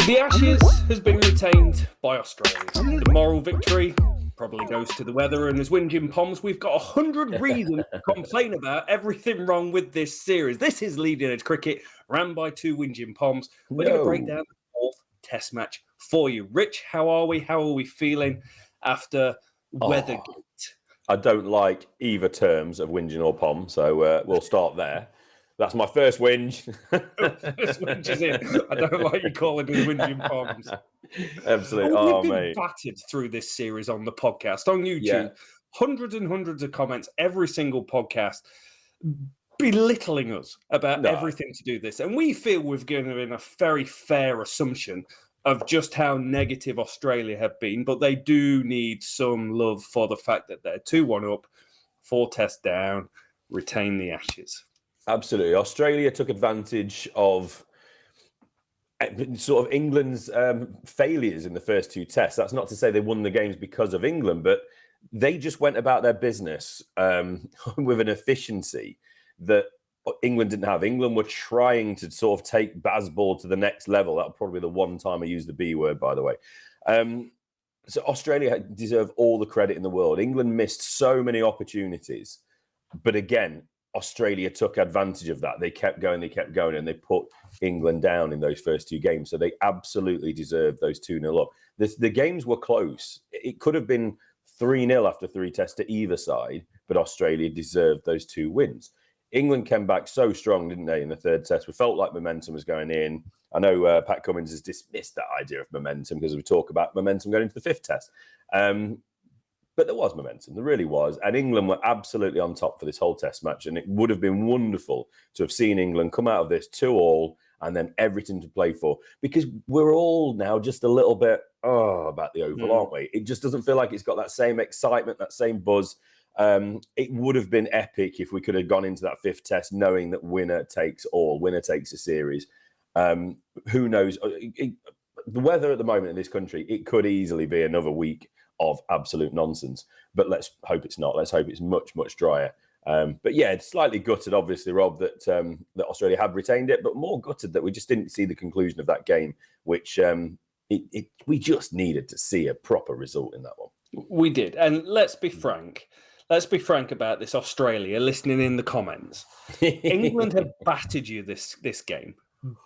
The Ashes has been retained by Australia. The moral victory probably goes to the weather and as Whinging Poms. We've got 100 reasons to complain about everything wrong with this series. This is Leading Edge Cricket, ran by two Whinging Poms. We're going to break down the fourth test match for you. Rich, how are we? How are we feeling after Weathergate? I don't like either terms of whinging or pom, so we'll start there. That's my first whinge. First whinge is in. I don't like you calling me Whinging Poms. Absolutely. We've been battered through this series on the podcast, on YouTube. Yeah. Hundreds and hundreds of comments, every single podcast, belittling us about everything to do this. And we feel we've given a very fair assumption of just how negative Australia have been. But they do need some love for the fact that they're 2-1 up, 4 tests down, retain the Ashes. Absolutely. Australia took advantage of sort of England's failures in the first 2 tests. That's not to say they won the games because of England, but they just went about their business with an efficiency that England didn't have. England were trying to sort of take Bazball to the next level. That'll probably be the one time I use the B word, by the way. So Australia deserve all the credit in the world. England missed so many opportunities. But again, Australia took advantage of that. They kept going, and they put England down in those first 2 games. So they absolutely deserved those 2-0 up. The games were close. It could have been 3-0 after 3 tests to either side, but Australia deserved those 2 wins. England came back so strong, didn't they, in the 3rd test? We felt like momentum was going in. I know Pat Cummins has dismissed that idea of momentum because we talk about momentum going into the 5th test. But there was momentum, there really was. And England were absolutely on top for this whole test match. And it would have been wonderful to have seen England come out of this 2-2 and then everything to play for. Because we're all now just a little bit, about the Oval, aren't we? It just doesn't feel like it's got that same excitement, that same buzz. It would have been epic if we could have gone into that 5th test knowing that winner takes all, winner takes a series. Who knows? The weather at the moment in this country, it could easily be another week of absolute nonsense. But let's hope it's not. Let's hope it's much, much drier. But yeah, it's slightly gutted, obviously, Rob, that Australia had retained it, but more gutted that we just didn't see the conclusion of that game, which we just needed to see a proper result in that one. We did. And let's be frank. Let's be frank about this, Australia, listening in the comments. England have battered you this game.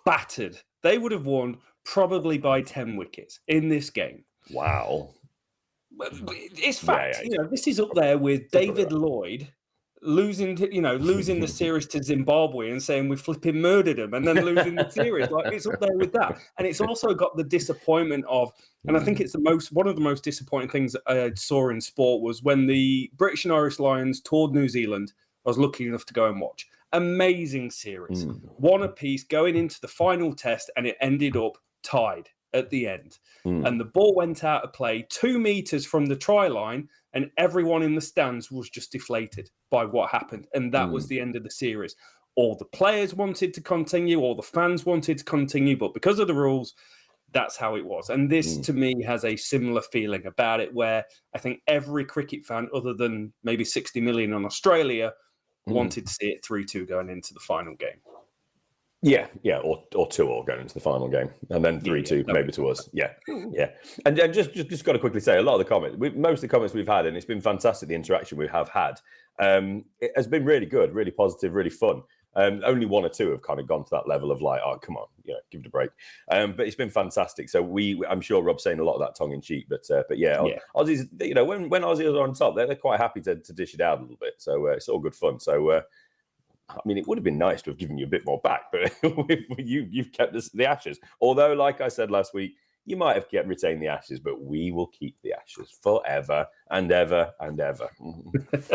Battered. They would have won probably by 10 wickets in this game. Wow. It's fact. Yeah. This is up there with David Lloyd losing the series to Zimbabwe and saying we flipping murdered them and then losing the series. Like, it's up there with that. And it's also got the disappointment of, and I think it's one of the most disappointing things I saw in sport was when the British and Irish Lions toured New Zealand. I was lucky enough to go and watch. Amazing series. 1 apiece going into the final test, and it ended up tied at the end. And the ball went out of play 2 meters from the try line, and everyone in the stands was just deflated by what happened. And that was the end of the series. All the players wanted to continue, all the fans wanted to continue, but because of the rules, that's how it was. And this, to me, has a similar feeling about it, where I think every cricket fan, other than maybe 60 million on Australia, wanted to see it 3-2 going into the final game. Yeah, or 2-2 going into the final game, and then 3-2 maybe to us. Yeah. And just got to quickly say, a lot of the comments, most of the comments we've had, and it's been fantastic, the interaction we have had. It has been really good, really positive, really fun. Only 1 or 2 have kind of gone to that level of like, oh, come on, give it a break. But it's been fantastic. So I'm sure Rob's saying a lot of that tongue in cheek, but yeah, Aussies, when Aussies are on top, they're quite happy to dish it out a little bit. So it's all good fun. So. I mean, it would have been nice to have given you a bit more back, but you've kept the Ashes. Although, like I said last week, you might have retained the Ashes, but we will keep the Ashes forever and ever and ever.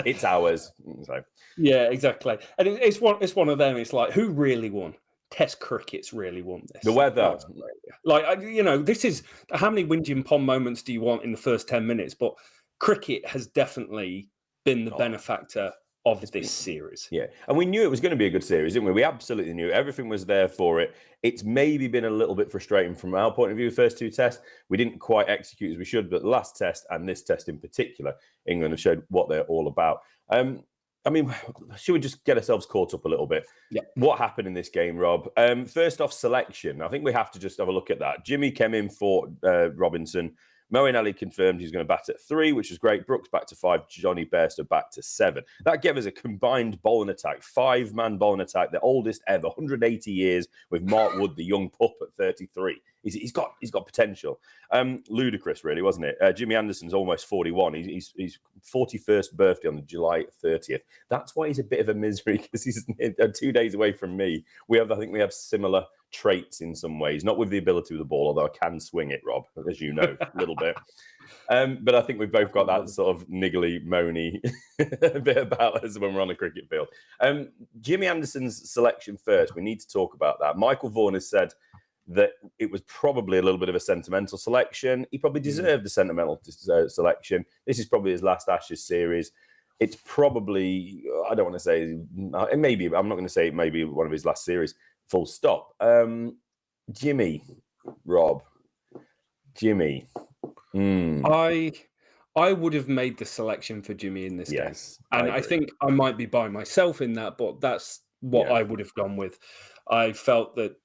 It's ours. So. Yeah, exactly. And it's one of them. It's like, who really won? Test cricket's really won this. The weather. This is, how many Whinging Pom moments do you want in the first 10 minutes? But cricket has definitely been the benefactor of this series. Yeah. And we knew it was going to be a good series, didn't we? We absolutely knew. Everything was there for it. It's maybe been a little bit frustrating from our point of view, the first 2 tests. We didn't quite execute as we should, but the last test and this test in particular, England have showed what they're all about. I mean, should we just get ourselves caught up a little bit? Yeah. What happened in this game, Rob? First off, selection. I think we have to just have a look at that. Jimmy came in for Robinson. Moeen Ali confirmed he's going to bat at 3, which is great. Brooks back to 5. Johnny Bairstow back to 7. That gave us a combined bowling attack, 5-man bowling attack, the oldest ever, 180 years, with Mark Wood, the young pup, at 33. He's got potential. Ludicrous, really, wasn't it? Jimmy Anderson's almost 41. He's 41st birthday on the July 30th. That's why he's a bit of a misery, because he's 2 days away from me. I think we have similar traits in some ways, not with the ability of the ball, although I can swing it, Rob, as you know, a little bit. But I think we've both got that sort of niggly, moany bit about us when we're on a cricket field. Jimmy Anderson's selection first. We need to talk about that. Michael Vaughan has said that it was probably a little bit of a sentimental selection. He probably deserved a sentimental selection. This is probably his last Ashes series. It's probably, I don't want to say, it may be, I'm not going to say it may be one of his last series, full stop. Jimmy, Rob, Jimmy. I would have made the selection for Jimmy in this game. And I think I might be by myself in that, but that's what I would have gone with. I felt that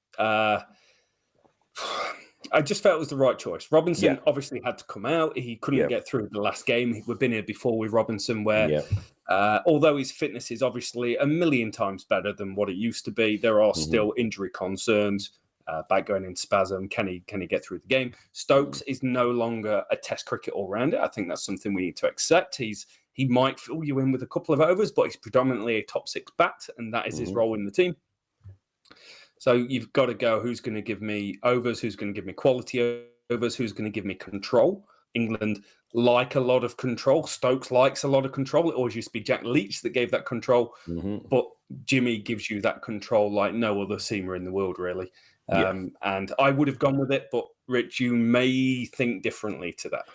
I just felt it was the right choice. Robinson obviously had to come out. He couldn't get through the last game. We've been here before with Robinson, where although his fitness is obviously a million times better than what it used to be, there are still injury concerns. Back going in spasm. Can he get through the game? Stokes is no longer a Test cricket all-rounder. I think that's something we need to accept. He might fill you in with a couple of overs, but he's predominantly a top 6 bat, and that is his role in the team. So you've got to go, who's going to give me overs, who's going to give me quality overs, who's going to give me control. England like a lot of control. Stokes likes a lot of control. It always used to be Jack Leach that gave that control. But Jimmy gives you that control like no other seamer in the world, really. And I would have gone with it, but Rich, you may think differently to that.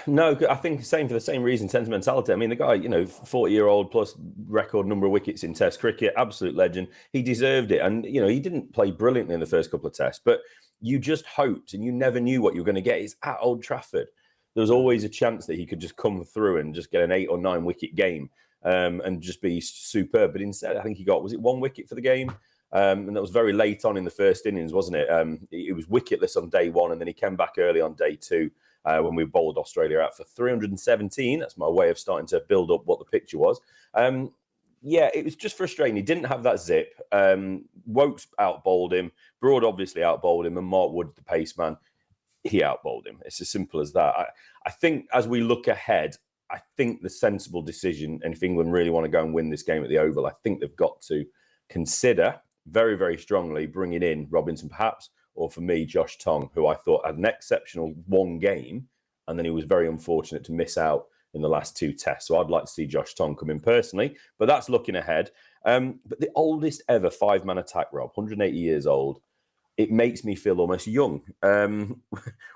No, I think same for the same reason, sentimentality. I mean, the guy, 40-year-old plus record number of wickets in Test cricket, absolute legend. He deserved it. And, he didn't play brilliantly in the first couple of Tests, but you just hoped and you never knew what you were going to get. It's at Old Trafford. There was always a chance that he could just come through and just get an 8 or 9 wicket game and just be superb. But instead, I think he got, was it 1 wicket for the game? And that was very late on in the first innings, wasn't it? It was wicketless on day 1, and then he came back early on day 2 when we bowled Australia out for 317. That's my way of starting to build up what the picture was. It was just frustrating. He didn't have that zip. Wokes out-bowled him. Broad obviously out-bowled him, and Mark Wood, the pace man, he out-bowled him. It's as simple as that. I think as we look ahead, I think the sensible decision, and if England really want to go and win this game at the Oval, I think they've got to consider very, very strongly bringing in Robinson perhaps, or for me, Josh Tong, who I thought had an exceptional 1 game, and then he was very unfortunate to miss out in the last 2 Tests. So I'd like to see Josh Tong come in personally, but that's looking ahead. But the oldest ever 5-man attack, Rob, 180 years old, it makes me feel almost young.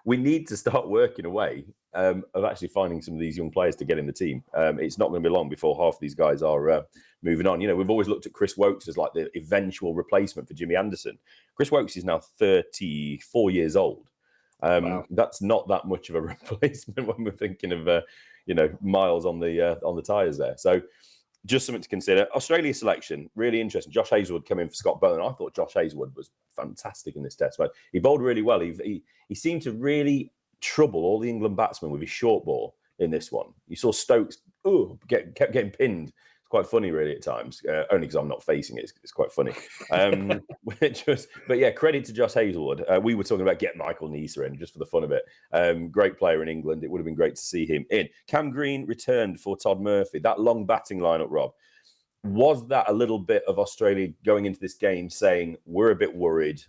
We need to start working away of actually finding some of these young players to get in the team. It's not going to be long before half of these guys are moving on. We've always looked at Chris Wokes as like the eventual replacement for Jimmy Anderson. Chris Wokes is now 34 years old. Wow. That's not that much of a replacement when we're thinking of miles on the tyres there. So just something to consider. Australia selection, really interesting. Josh Hazlewood came in for Scott Bowen. I thought Josh Hazlewood was fantastic in this Test. But he bowled really well. He seemed to really trouble all the England batsmen with his short ball in this one. You saw Stokes kept getting pinned. It's quite funny, really, at times. Only because I'm not facing it. It's quite funny. But yeah, credit to Josh Hazlewood. We were talking about get Michael Neser in just for the fun of it. Great player in England. It would have been great to see him in. Cam Green returned for Todd Murphy. That long batting lineup, Rob, was that a little bit of Australia going into this game saying, we're a bit worried.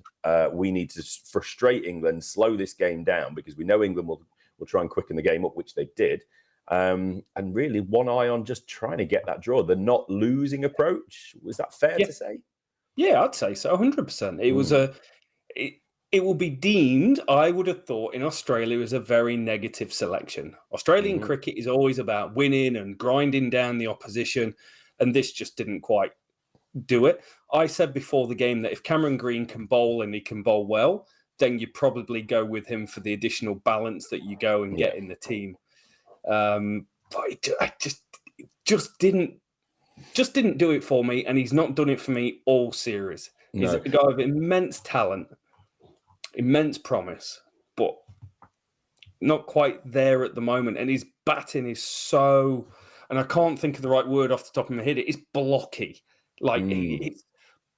We need to frustrate England, slow this game down because we know England will try and quicken the game up, which they did. And really one eye on just trying to get that draw. The not losing approach. Was that fair to say? Yeah, I'd say so. 100%. It was it will be deemed, I would have thought, in Australia as a very negative selection. Australian cricket is always about winning and grinding down the opposition. And this just didn't quite do it. I said before the game that if Cameron Green can bowl and he can bowl well, then you probably go with him for the additional balance that you go and get in the team. But it just didn't just didn't do it for me, and he's not done it for me all series. No. He's a guy of immense talent, immense promise, but not quite there at the moment. And his batting is so, and I can't think of the right word off the top of my head. It's blocky. Like it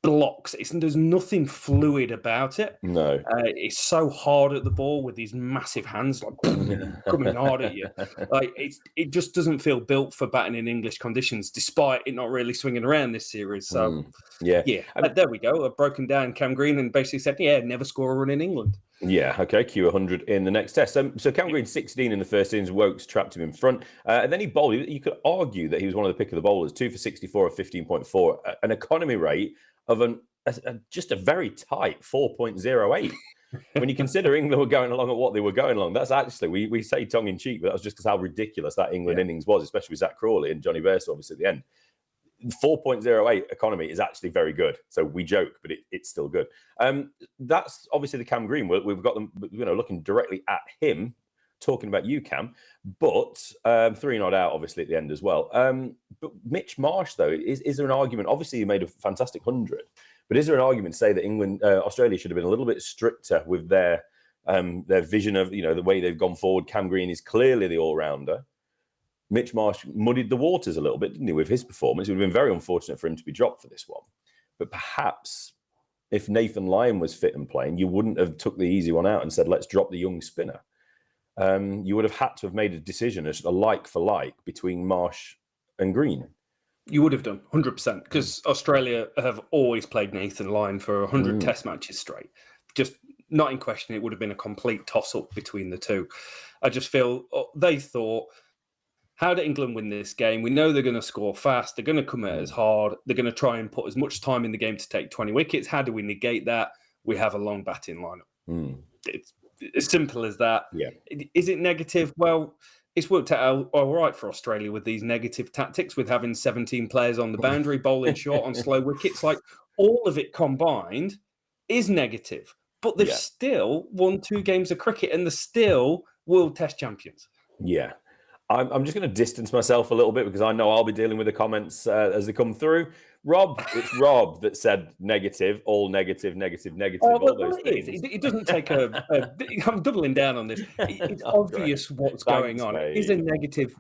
blocks. There's nothing fluid about it. No. It's so hard at the ball with these massive hands, like coming hard at you. Like it just doesn't feel built for batting in English conditions, despite it not really swinging around this series. So yeah. There we go. I've broken down Cam Green and basically said, never score a run in England. Yeah, okay, Q100 in the next test. So Cam Green, 16 in the first innings, Wokes trapped him in front. And then he bowled. You could argue that he was one of the pick of the bowlers, 2 for 64 of 15.4, an economy rate of just a very tight 4.08. When you consider England were going along at what they were going along, that's actually, we say tongue-in-cheek, but that was just because how ridiculous that England innings was, especially with Zak Crawley and Johnny Bairstow obviously at the end. 4.08 economy is actually very good. So we joke, but it's still good. That's obviously the Cam Green. We've got them, looking directly at him, talking about you, Cam, but 3 not out, obviously, at the end as well. But Mitch Marsh, though, is there an argument? Obviously, he made a fantastic 100, but is there an argument to say that Australia should have been a little bit stricter with their vision of, the way they've gone forward? Cam Green is clearly the all-rounder. Mitch Marsh muddied the waters a little bit, didn't he, with his performance? It would have been very unfortunate for him to be dropped for this one. But perhaps if Nathan Lyon was fit and playing, you wouldn't have took the easy one out and said, let's drop the young spinner. You would have had to have made a decision, a like for like, between Marsh and Green. You would have done, 100%, because Australia have always played Nathan Lyon for 100 test matches straight. Just not in question, it would have been a complete toss-up between the two. I just feel they thought, how did England win this game? We know they're going to score fast. They're going to come out as hard. They're going to try and put as much time in the game to take 20 wickets. How do we negate that? We have a long batting lineup. It's as simple as that. Yeah. Is it negative? Well, it's worked out all right for Australia with these negative tactics, with having 17 players on the boundary, bowling short on slow wickets. Like, all of it combined is negative. But they've still won 2 games of cricket, and they're still World Test champions. Yeah. I'm just going to distance myself a little bit because I know I'll be dealing with the comments as they come through. Rob, it's Rob that said negative, all negative, all those things. It doesn't take I'm doubling down on this. It's obvious what's going on. It is a negative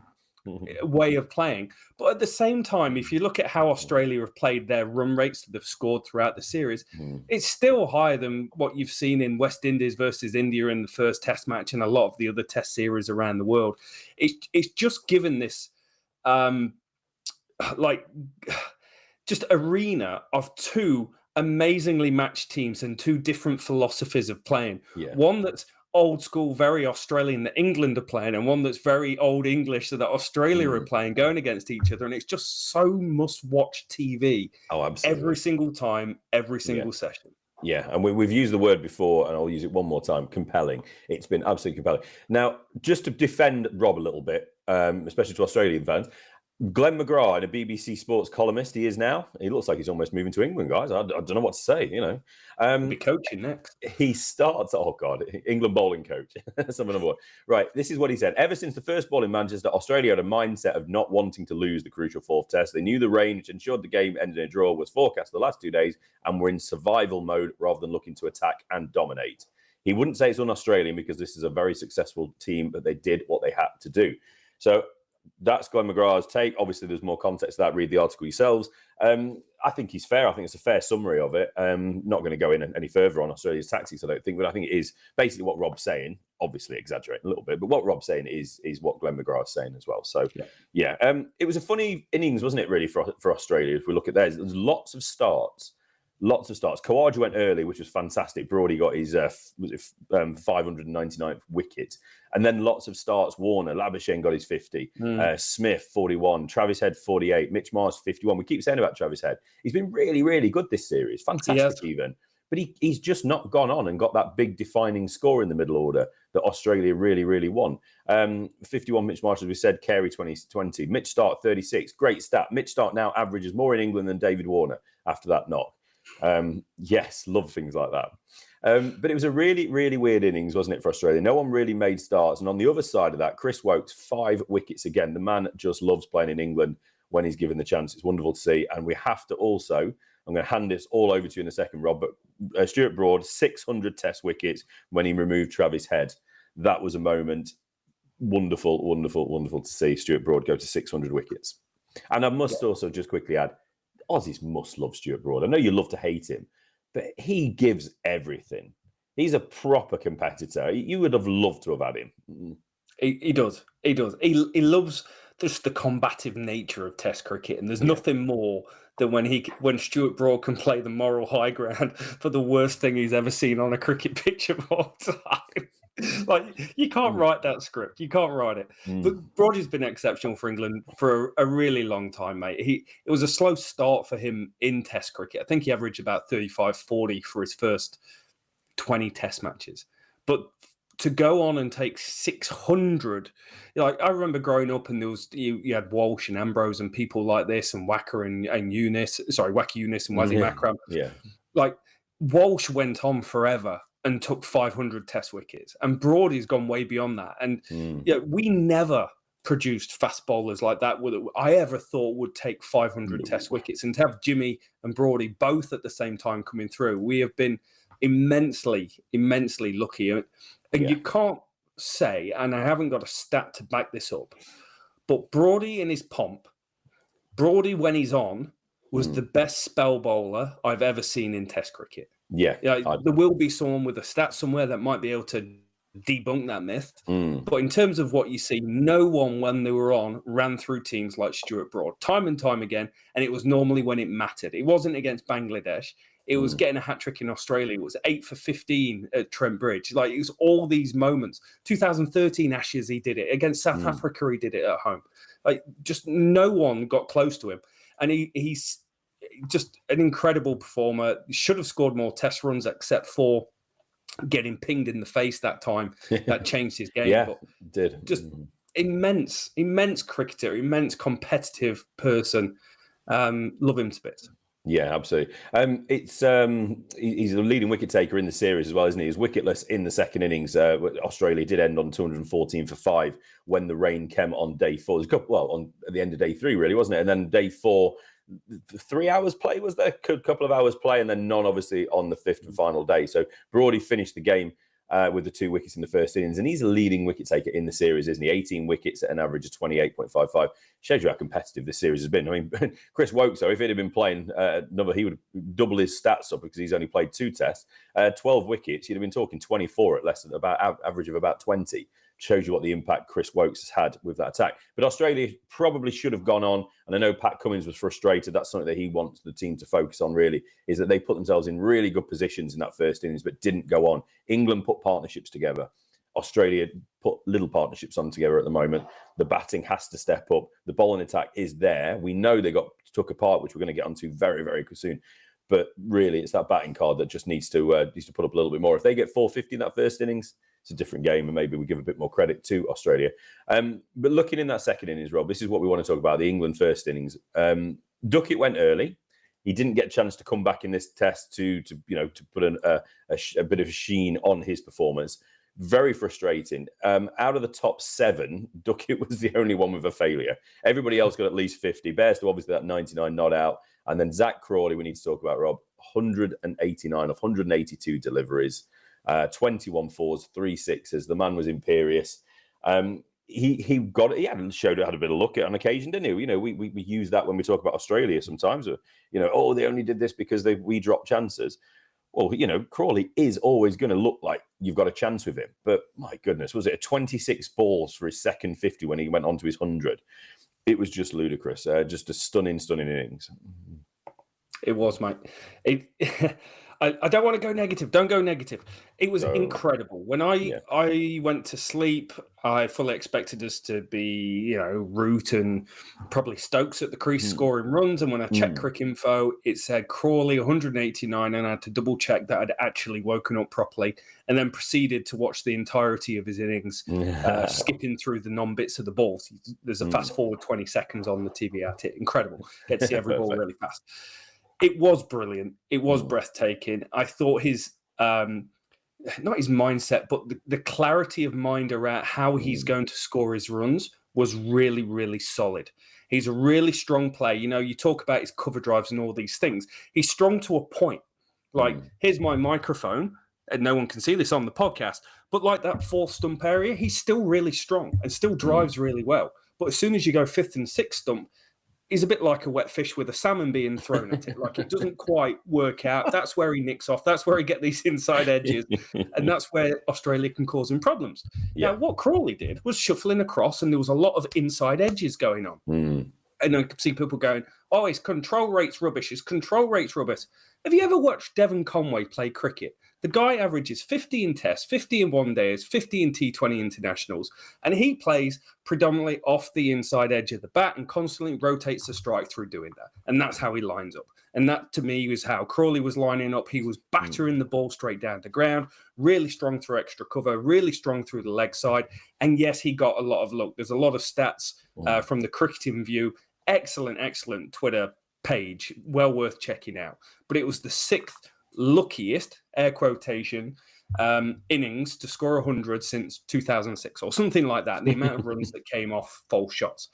way of playing. But at the same time, if you look at how Australia have played their run rates that they've scored throughout the series, it's still higher than what you've seen in West Indies versus India in the first test match and a lot of the other test series around the world. It's just given this just arena of 2 amazingly matched teams and 2 different philosophies of playing. Yeah. One that's old school, very Australian that England are playing, and one that's very old English that Australia are playing, going against each other. And it's just so must-watch TV. Oh, absolutely. Every single time, every single session. Yeah, and we've used the word before, and I'll use it one more time, compelling. It's been absolutely compelling. Now, just to defend Rob a little bit, especially to Australian fans, Glenn McGrath, a BBC Sports columnist, he is now. He looks like he's almost moving to England, guys. I don't know what to say, He'll be coaching next. He starts, England bowling coach. Some of them. Right, this is what he said. Ever since the first ball in Manchester, Australia had a mindset of not wanting to lose the crucial 4th test. They knew the rain, which ensured the game ended in a draw, was forecast the last 2 days, and were in survival mode rather than looking to attack and dominate. He wouldn't say it's un-Australian because this is a very successful team, but they did what they had to do. So that's Glenn McGrath's take. Obviously, there's more context to that. Read the article yourselves. I think he's fair. I think it's a fair summary of it. Not going to go in any further on Australia's tactics, I don't think, but I think it is basically what Rob's saying. Obviously, exaggerating a little bit, but what Rob's saying is what Glenn McGrath's saying as well. So, it was a funny innings, wasn't it, really, for Australia? If we look at theirs, there's lots of starts. Khawaja went early, which was fantastic. Brody got his 599th wicket. And then lots of starts. Warner, Labuschagne got his 50. Smith, 41. Travis Head, 48. Mitch Marsh, 51. We keep saying about Travis Head. He's been really, really good this series. Fantastic even. But he's just not gone on and got that big defining score in the middle order that Australia really, really won. 51 Mitch Marsh, as we said, Carey 20. Mitch Stark 36. Great stat. Mitch Stark now averages more in England than David Warner after that knock. Yes, love things like that. But it was a really, really weird innings, wasn't it, for Australia? No one really made starts. And on the other side of that, Chris Wokes, 5 wickets again. The man just loves playing in England. when he's given the chance. It's wonderful to see. And we have to also, I'm going to hand this all over to you in a second, Rob, but Stuart Broad, 600 test wickets when he removed Travis Head. That was a moment. Wonderful, wonderful, wonderful to see Stuart Broad go to 600 wickets. And I must also just quickly add, Aussies must love Stuart Broad. I know you love to hate him, but he gives everything. He's a proper competitor. You would have loved to have had him. He does. He does. He loves just the combative nature of Test cricket, and there's nothing more than when Stuart Broad can play the moral high ground for the worst thing he's ever seen on a cricket pitch of all time. Like, you can't write that script. You can't write it. But Brody's been exceptional for England for a really long time, mate. It was a slow start for him in Test cricket. I think he averaged about 35, 40 for his first 20 Test matches. But to go on and take 600, like, I remember growing up and there was you had Walsh and Ambrose and people like this and Wacker and Younis, Wacker Younis and Wasim Akram. Yeah. Like, Walsh went on forever and took 500 Test wickets, and Brody's gone way beyond that. And we never produced fast bowlers like that I ever thought would take 500 Test wickets. And to have Jimmy and Brody both at the same time coming through, we have been immensely, immensely lucky. And you can't say, and I haven't got a stat to back this up, but Brody in his pomp, Brody when he's on, was the best spell bowler I've ever seen in Test cricket. Yeah. There will be someone with a stat somewhere that might be able to debunk that myth. But in terms of what you see, no one when they were on ran through teams like Stuart Broad, time and time again, and it was normally when it mattered. It wasn't against Bangladesh. It was getting a hat-trick in Australia. It was 8 for 15 at Trent Bridge. Like, it was all these moments. 2013 Ashes, he did it. Against South Africa, he did it at home. Like, just no one got close to him. And he's just an incredible performer. He should have scored more Test runs, except for getting pinged in the face that time. That changed his game. Yeah, it did. Just immense cricketer, immense competitive person. Love him to bits. Yeah, absolutely. He's the leading wicket taker in the series as well, isn't he? He was wicketless in the second innings. Australia did end on 214 for 5 when the rain came on day 4. It was at the end of day 3, really, wasn't it? And then day 4, 3 hours play was there, a couple of hours play, and then none, obviously, on the 5th and final day. So Brody finished the game with the 2 wickets in the first innings, and he's a leading wicket taker in the series, isn't he? 18 wickets at an average of 28.55. Shows you how competitive this series has been. I mean, Chris Wokes, if he'd have been playing he would double his stats up because he's only played 2 tests. 12 wickets, you'd have been talking 24 at less than about average of about 20. Shows you what the impact Chris Wokes has had with that attack. But Australia probably should have gone on, and I know Pat Cummins was frustrated. That's something that he wants the team to focus on, really, is that they put themselves in really good positions in that first innings, but didn't go on. England put partnerships together. Australia put little partnerships on together at the moment. The batting has to step up. The bowling attack is there. We know they got took apart, which we're going to get onto very, very soon. But really, it's that batting card that just needs to put up a little bit more. If they get 450 in that first innings, it's a different game, and maybe we give a bit more credit to Australia. But looking in that second innings, Rob, this is what we want to talk about, the England first innings. Duckett went early. He didn't get a chance to come back in this test to put a bit of a sheen on his performance. Very frustrating. Out of the top 7, Duckett was the only one with a failure. Everybody else got at least 50. Bairstow, obviously, that 99 not out. And then Zak Crawley, we need to talk about, Rob, 189 of 182 deliveries. 21 fours, 3 sixes. The man was imperious. He got it. He had a bit of luck on occasion, didn't he? We use that when we talk about Australia sometimes. They only did this because we dropped chances. Well, Crawley is always going to look like you've got a chance with him. But my goodness, was it a 26 balls for his second 50 when he went on to his 100? It was just ludicrous. Just a stunning innings. It was, mate. I don't want to go negative. Don't go negative. It was incredible. When I went to sleep, I fully expected us to be, Root and probably Stokes at the crease scoring runs. And when I checked Cricinfo, it said Crawley 189, and I had to double check that I'd actually woken up properly, and then proceeded to watch the entirety of his innings, skipping through the non-bits of the ball. There's a fast forward 20 seconds on the TV at it. Incredible. Get to see every ball really fast. It was brilliant. It was breathtaking. I thought his, not his mindset, but the clarity of mind around how he's going to score his runs was really, really solid. He's a really strong player. You know, you talk about his cover drives and all these things. He's strong to a point. Like, here's my microphone, and no one can see this on the podcast, but like that fourth stump area, he's still really strong and still drives really well. But as soon as you go fifth and sixth stump, he's a bit like a wet fish with a salmon being thrown at it. Like, it doesn't quite work out. That's where he nicks off. That's where he get these inside edges. And that's where Australia can cause him problems. Now, what Crawley did was shuffling across, and there was a lot of inside edges going on. And I could see people going, oh, his control rate's rubbish. His control rate's rubbish. Have you ever watched Devon Conway play cricket? The guy averages 50 in tests, 50 in one-days, 50 in T20 internationals, and he plays predominantly off the inside edge of the bat and constantly rotates the strike through doing that. And that's how he lines up. And that, to me, was how Crawley was lining up. He was battering the ball straight down to ground, really strong through extra cover, really strong through the leg side. And yes, he got a lot of luck. There's a lot of stats from the cricketing view. Excellent Twitter page, well worth checking out. But it was the sixth luckiest, air quotation, innings to score 100 since 2006 or something like that. The amount of runs that came off false shots.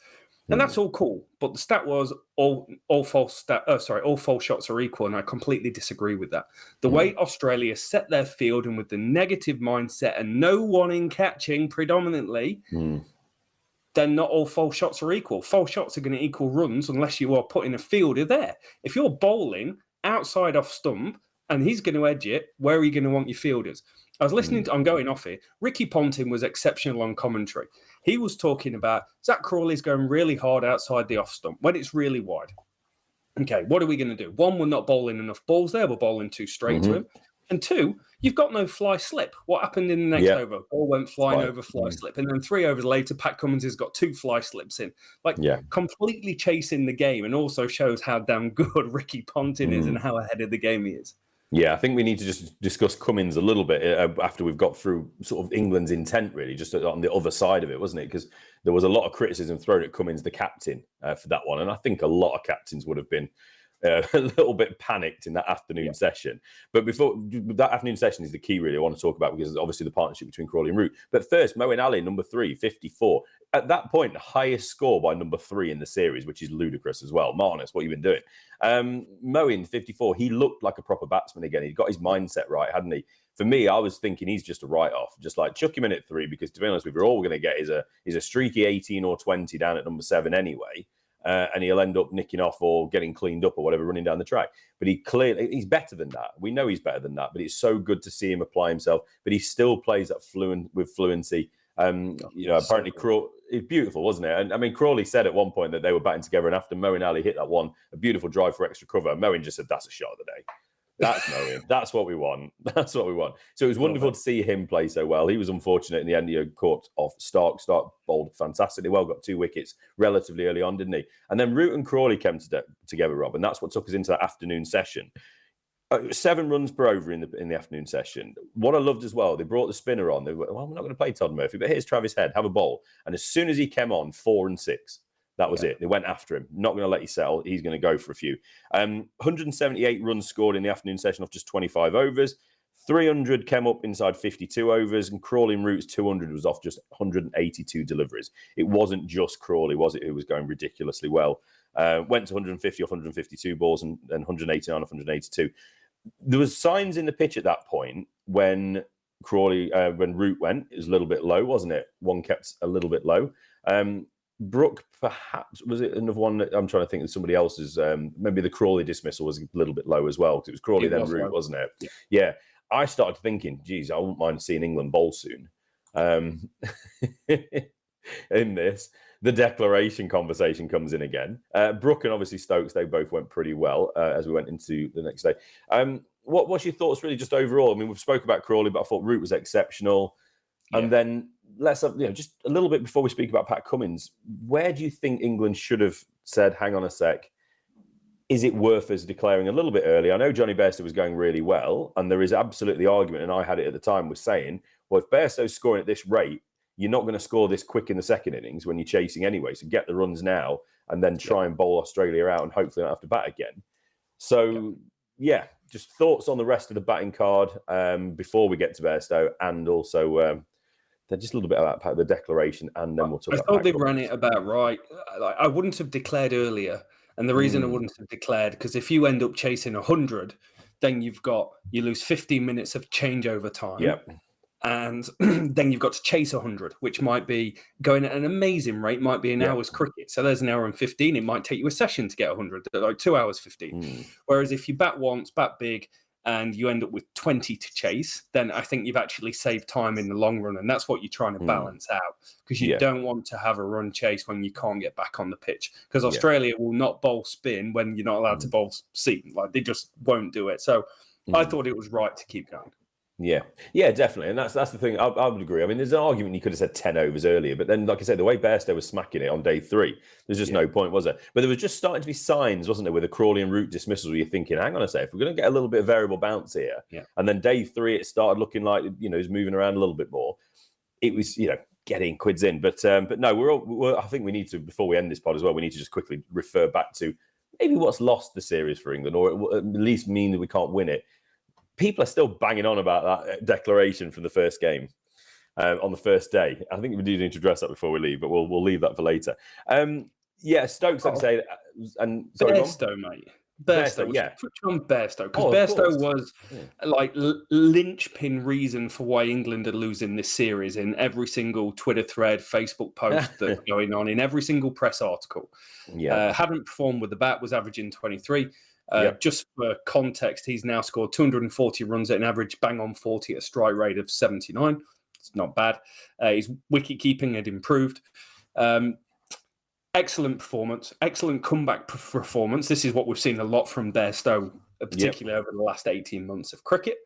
And that's all cool. But the stat was all false shots are equal. And I completely disagree with that. The way Australia set their field and with the negative mindset and no one in catching predominantly, then not all false shots are equal. False shots are going to equal runs unless you are putting a fielder there. If you're bowling outside off stump and he's going to edge it, where are you going to want your fielders? I was listening to, I'm going off here. Ricky Ponting was exceptional on commentary. He was talking about Zak Crawley's going really hard outside the off stump when it's really wide. Okay, what are we going to do? One, we're not bowling enough balls there. We're bowling too straight to him. And two, you've got no fly slip. What happened in the next over? Ball went flying over fly slip. And then 3 overs later, Pat Cummins has got 2 fly slips in. Like, completely chasing the game, and also shows how damn good Ricky Ponting is and how ahead of the game he is. Yeah, I think we need to just discuss Cummins a little bit after we've got through sort of England's intent, really, just on the other side of it, wasn't it? Because there was a lot of criticism thrown at Cummins, the captain, for that one. And I think a lot of captains would have been a little bit panicked in that afternoon session. But before that afternoon session is the key, really, I want to talk about, because obviously the partnership between Crawley and Root. But first, Moeen Ali, number 3, 54. At that point, the highest score by number 3 in the series, which is ludicrous as well. Marnus, what have you been doing? Moeen, 54, he looked like a proper batsman again. He got his mindset right, hadn't he? For me, I was thinking he's just a write-off. Just like chuck him in at 3, because to be honest with you, all we're going to get is a streaky 18 or 20 down at number 7 anyway. And he'll end up nicking off or getting cleaned up or whatever, running down the track. But he's better than that. We know he's better than that, but it's so good to see him apply himself. But he still plays that with fluency. Apparently it's beautiful, wasn't it? And I mean, Crawley said at one point that they were batting together, and after Moeen Ali hit that one, a beautiful drive for extra cover, Moeen just said, that's a shot of the day. That's Moeen. That's what we want. That's what we want. So it was wonderful to see him play so well. He was unfortunate in the end. He caught off Stark. Stark bowled fantastically well, got 2 wickets relatively early on, didn't he? And then Root and Crawley came together, Rob, and that's what took us into that afternoon session. 7 runs per over in the afternoon session. What I loved as well, they brought the spinner on. They were, well, we're not going to play Todd Murphy, but here's Travis Head, have a bowl. And as soon as he came on, 4 and 6. That was it. They went after him. Not going to let you settle. He's going to go for a few. 178 runs scored in the afternoon session off just 25 overs. 300 came up inside 52 overs. And Crawley and Root's 200 was off just 182 deliveries. It wasn't just Crawley, was it? Who was going ridiculously well. Went to 150 off 152 balls and 189 off 182. There was signs in the pitch at that point when Root went. It was a little bit low, wasn't it? One kept a little bit low. Brooke, perhaps, was it another one that I'm trying to think of somebody else's? Maybe the Crawley dismissal was a little bit low as well, because it was Crawley then Root, wasn't it? Yeah. I started thinking, geez, I wouldn't mind seeing England bowl soon. In this, the declaration conversation comes in again. Brooke and obviously Stokes, they both went pretty well as we went into the next day. What's your thoughts really just overall? I mean, we've spoken about Crawley, but I thought Root was exceptional. And then let's have, just a little bit before we speak about Pat Cummins, where do you think England should have said, hang on a sec, is it worth us declaring a little bit early? I know Johnny Bairstow was going really well, and there is absolutely argument, and I had it at the time, was saying, well, if Bairstow's scoring at this rate, you're not going to score this quick in the second innings when you're chasing anyway. So get the runs now and then try and bowl Australia out and hopefully not have to bat again. So, just thoughts on the rest of the batting card before we get to Bairstow, and also They're just a little bit about the declaration, and then we'll talk about. I thought they ran it about right. I wouldn't have declared earlier, and the reason I wouldn't have declared, because if you end up chasing 100, then you lose 15 minutes of changeover time. Yeah. And then you've got to chase 100, which might be going at an amazing rate, might be an hour's cricket. So there's an hour and 15. It might take you a session to get 100, like 2 hours 15. Whereas if you bat once, bat big, and you end up with 20 to chase, then I think you've actually saved time in the long run. And that's what you're trying to balance out, because you don't want to have a run chase when you can't get back on the pitch. Because Australia will not bowl spin when you're not allowed to bowl seam. Like, they just won't do it. So I thought it was right to keep going. Yeah, definitely. And that's the thing. I would agree. I mean, there's an argument you could have said 10 overs earlier, but then, like I said, the way Bairstow was smacking it on day 3, there's just no point, was there? But there was just starting to be signs, wasn't there, with the Crawley and Root dismissals, where you're thinking, hang on a sec, if we're going to get a little bit of variable bounce here, and then day 3, it started looking like, he's moving around a little bit more. It was, getting quids in. But no, I think we need to, before we end this pod as well, we need to just quickly refer back to maybe what's lost the series for England, or it will at least mean that we can't win it. People are still banging on about that declaration from the first game on the first day. I think we do need to address that before we leave, but we'll leave that for later. Stokes, like I say, and sorry, Bairstow, mate. Bairstow, touch on Bairstow, because Bairstow was like linchpin reason for why England are losing this series in every single Twitter thread, Facebook post that's going on, in every single press article. Hadn't performed with the bat, was averaging 23. Just for context, he's now scored 240 runs at an average bang on 40 at a strike rate of 79. It's not bad. His wicket keeping had improved. Excellent performance, excellent comeback performance. This is what we've seen a lot from Bairstow, particularly over the last 18 months of cricket.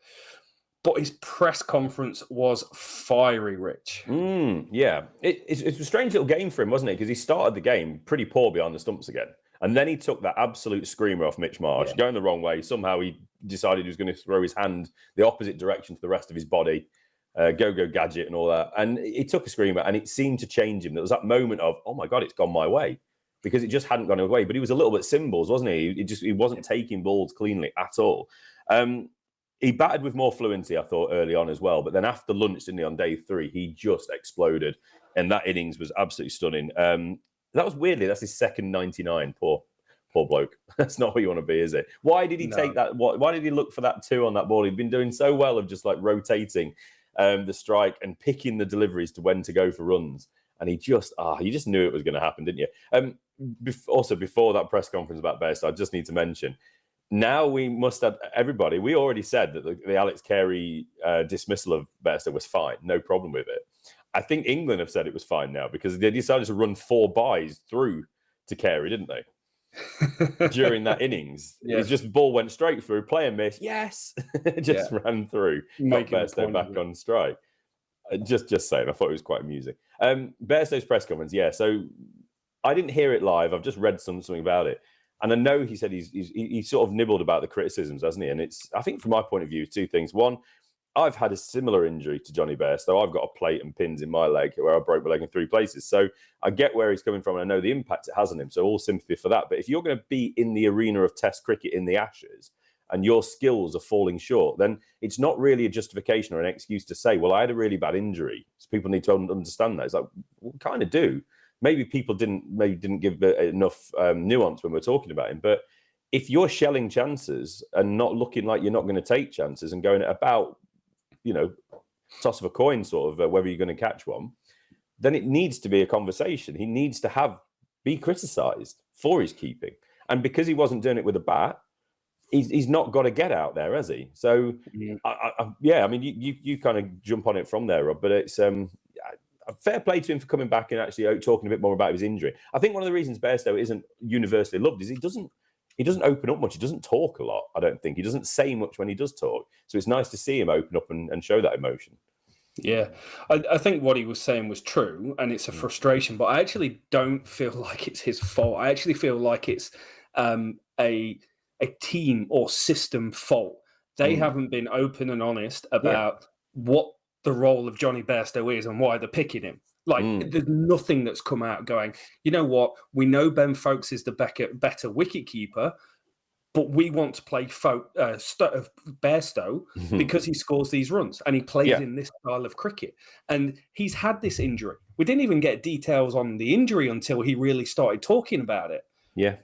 But his press conference was fiery, Rich. It's a strange little game for him, wasn't it? Because he started the game pretty poor behind the stumps again. And then he took that absolute screamer off Mitch Marsh, going the wrong way. Somehow he decided he was going to throw his hand the opposite direction to the rest of his body, go gadget and all that. And he took a screamer, and it seemed to change him. There was that moment of, oh my God, it's gone my way, because it just hadn't gone away. But he was a little bit symbols, wasn't he? He wasn't taking balls cleanly at all. He batted with more fluency, I thought, early on as well. But then after lunch, didn't he, on day 3, he just exploded. And that innings was absolutely stunning. That was weirdly, that's his second 99. Poor bloke. That's not what you want to be, is it? Why did he take that? Why did he look for that 2 on that ball? He'd been doing so well of just like rotating the strike and picking the deliveries to when to go for runs. And you just knew it was going to happen, didn't you? Also, before that press conference about Bairstow, I just need to mention, now we must have everybody. We already said that the Alex Carey dismissal of Bairstow was fine, no problem with it. I think England have said it was fine now, because they decided to run 4 byes through to Carey, didn't they? During that innings. It was just ball went straight through, player miss, just ran through, got Bairstow back on strike. Just saying, I thought it was quite amusing. Bairstow's press conference, so I didn't hear it live. I've just read something about it. And I know he said he sort of nibbled about the criticisms, hasn't he? And it's, I think from my point of view, 2 things. One, I've had a similar injury to Johnny Bairstow. I've got a plate and pins in my leg where I broke my leg in 3 places. So I get where he's coming from, and I know the impact it has on him. So all sympathy for that. But if you're going to be in the arena of Test cricket in the Ashes and your skills are falling short, then it's not really a justification or an excuse to say, well, I had a really bad injury. So people need to understand that. It's like, we kind of do. Maybe people didn't give enough nuance when we're talking about him. But if you're shelling chances and not looking like you're not going to take chances and going at about, toss of a coin sort of whether you're going to catch one, then it needs to be a conversation. He needs to be criticised for his keeping. And because he wasn't doing it with a bat, he's not got to get out there, has he? So, I mean, you kind of jump on it from there, Rob, but it's fair play to him for coming back and actually talking a bit more about his injury. I think one of the reasons Bairstow isn't universally loved is he doesn't open up much. He doesn't talk a lot, I don't think. He doesn't say much when he does talk. So it's nice to see him open up and show that emotion. Yeah, I think what he was saying was true, and it's a frustration, but I actually don't feel like it's his fault. I actually feel like it's a team or system fault. They haven't been open and honest about what the role of Johnny Bairstow is and why they're picking him. There's nothing that's come out going, you know what, we know Ben Folkes is the better wicketkeeper, but we want to play Bairstow because he scores these runs and he plays in this style of cricket. And he's had this injury. We didn't even get details on the injury until he really started talking about it. Yeah.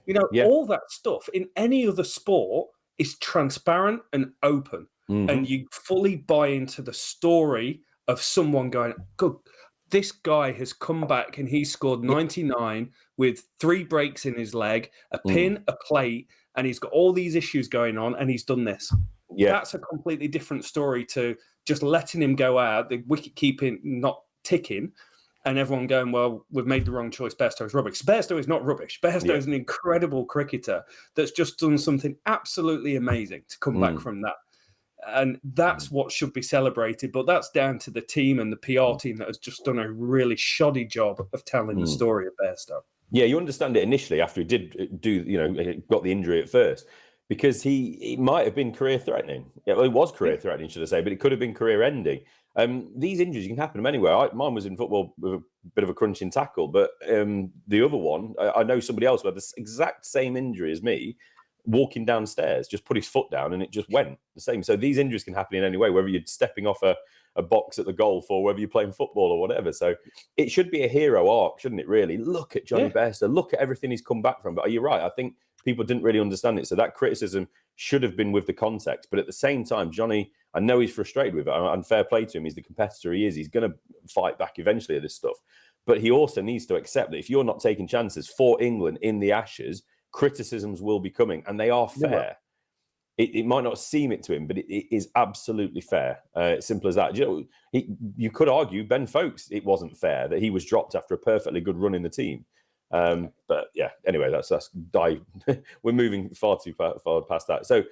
All that stuff in any other sport is transparent and open. And you fully buy into the story of someone going, good, this guy has come back and he scored 99 with 3 breaks in his leg, a pin, a plate, and he's got all these issues going on and he's done this. Yeah. That's a completely different story to just letting him go out, the wicket keeping not ticking, and everyone going, well, we've made the wrong choice. Bairstow is rubbish. Bairstow is not rubbish. Bairstow is an incredible cricketer that's just done something absolutely amazing to come back from that. And that's what should be celebrated. But that's down to the team and the PR team that has just done a really shoddy job of telling the story of Bairstow. Yeah, you understand it initially after he did got the injury at first, because he might have been career-threatening. Yeah, well, it was career-threatening, should I say, but it could have been career-ending. These injuries can happen anywhere. Mine was in football with a bit of a crunching tackle, but the other one, I know somebody else who had the exact same injury as me, walking downstairs, just put his foot down and it just went the same. So these injuries can happen in any way, whether you're stepping off a box at the golf or whether you're playing football or whatever. So it should be a hero arc, shouldn't it, really? Look at Johnny Bairstow, look at everything he's come back from. But you're right, I think people didn't really understand it. So that criticism should have been with the context. But at the same time, Johnny, I know he's frustrated with it, and fair play to him. He's the competitor he is. He's going to fight back eventually at this stuff. But he also needs to accept that if you're not taking chances for England in the Ashes, criticisms will be coming, and they are fair. It might not seem it to him, but it is absolutely fair. Simple as that. You could argue Ben Folkes, it wasn't fair that he was dropped after a perfectly good run in the team. But yeah, anyway, that's we're moving far too far past that. So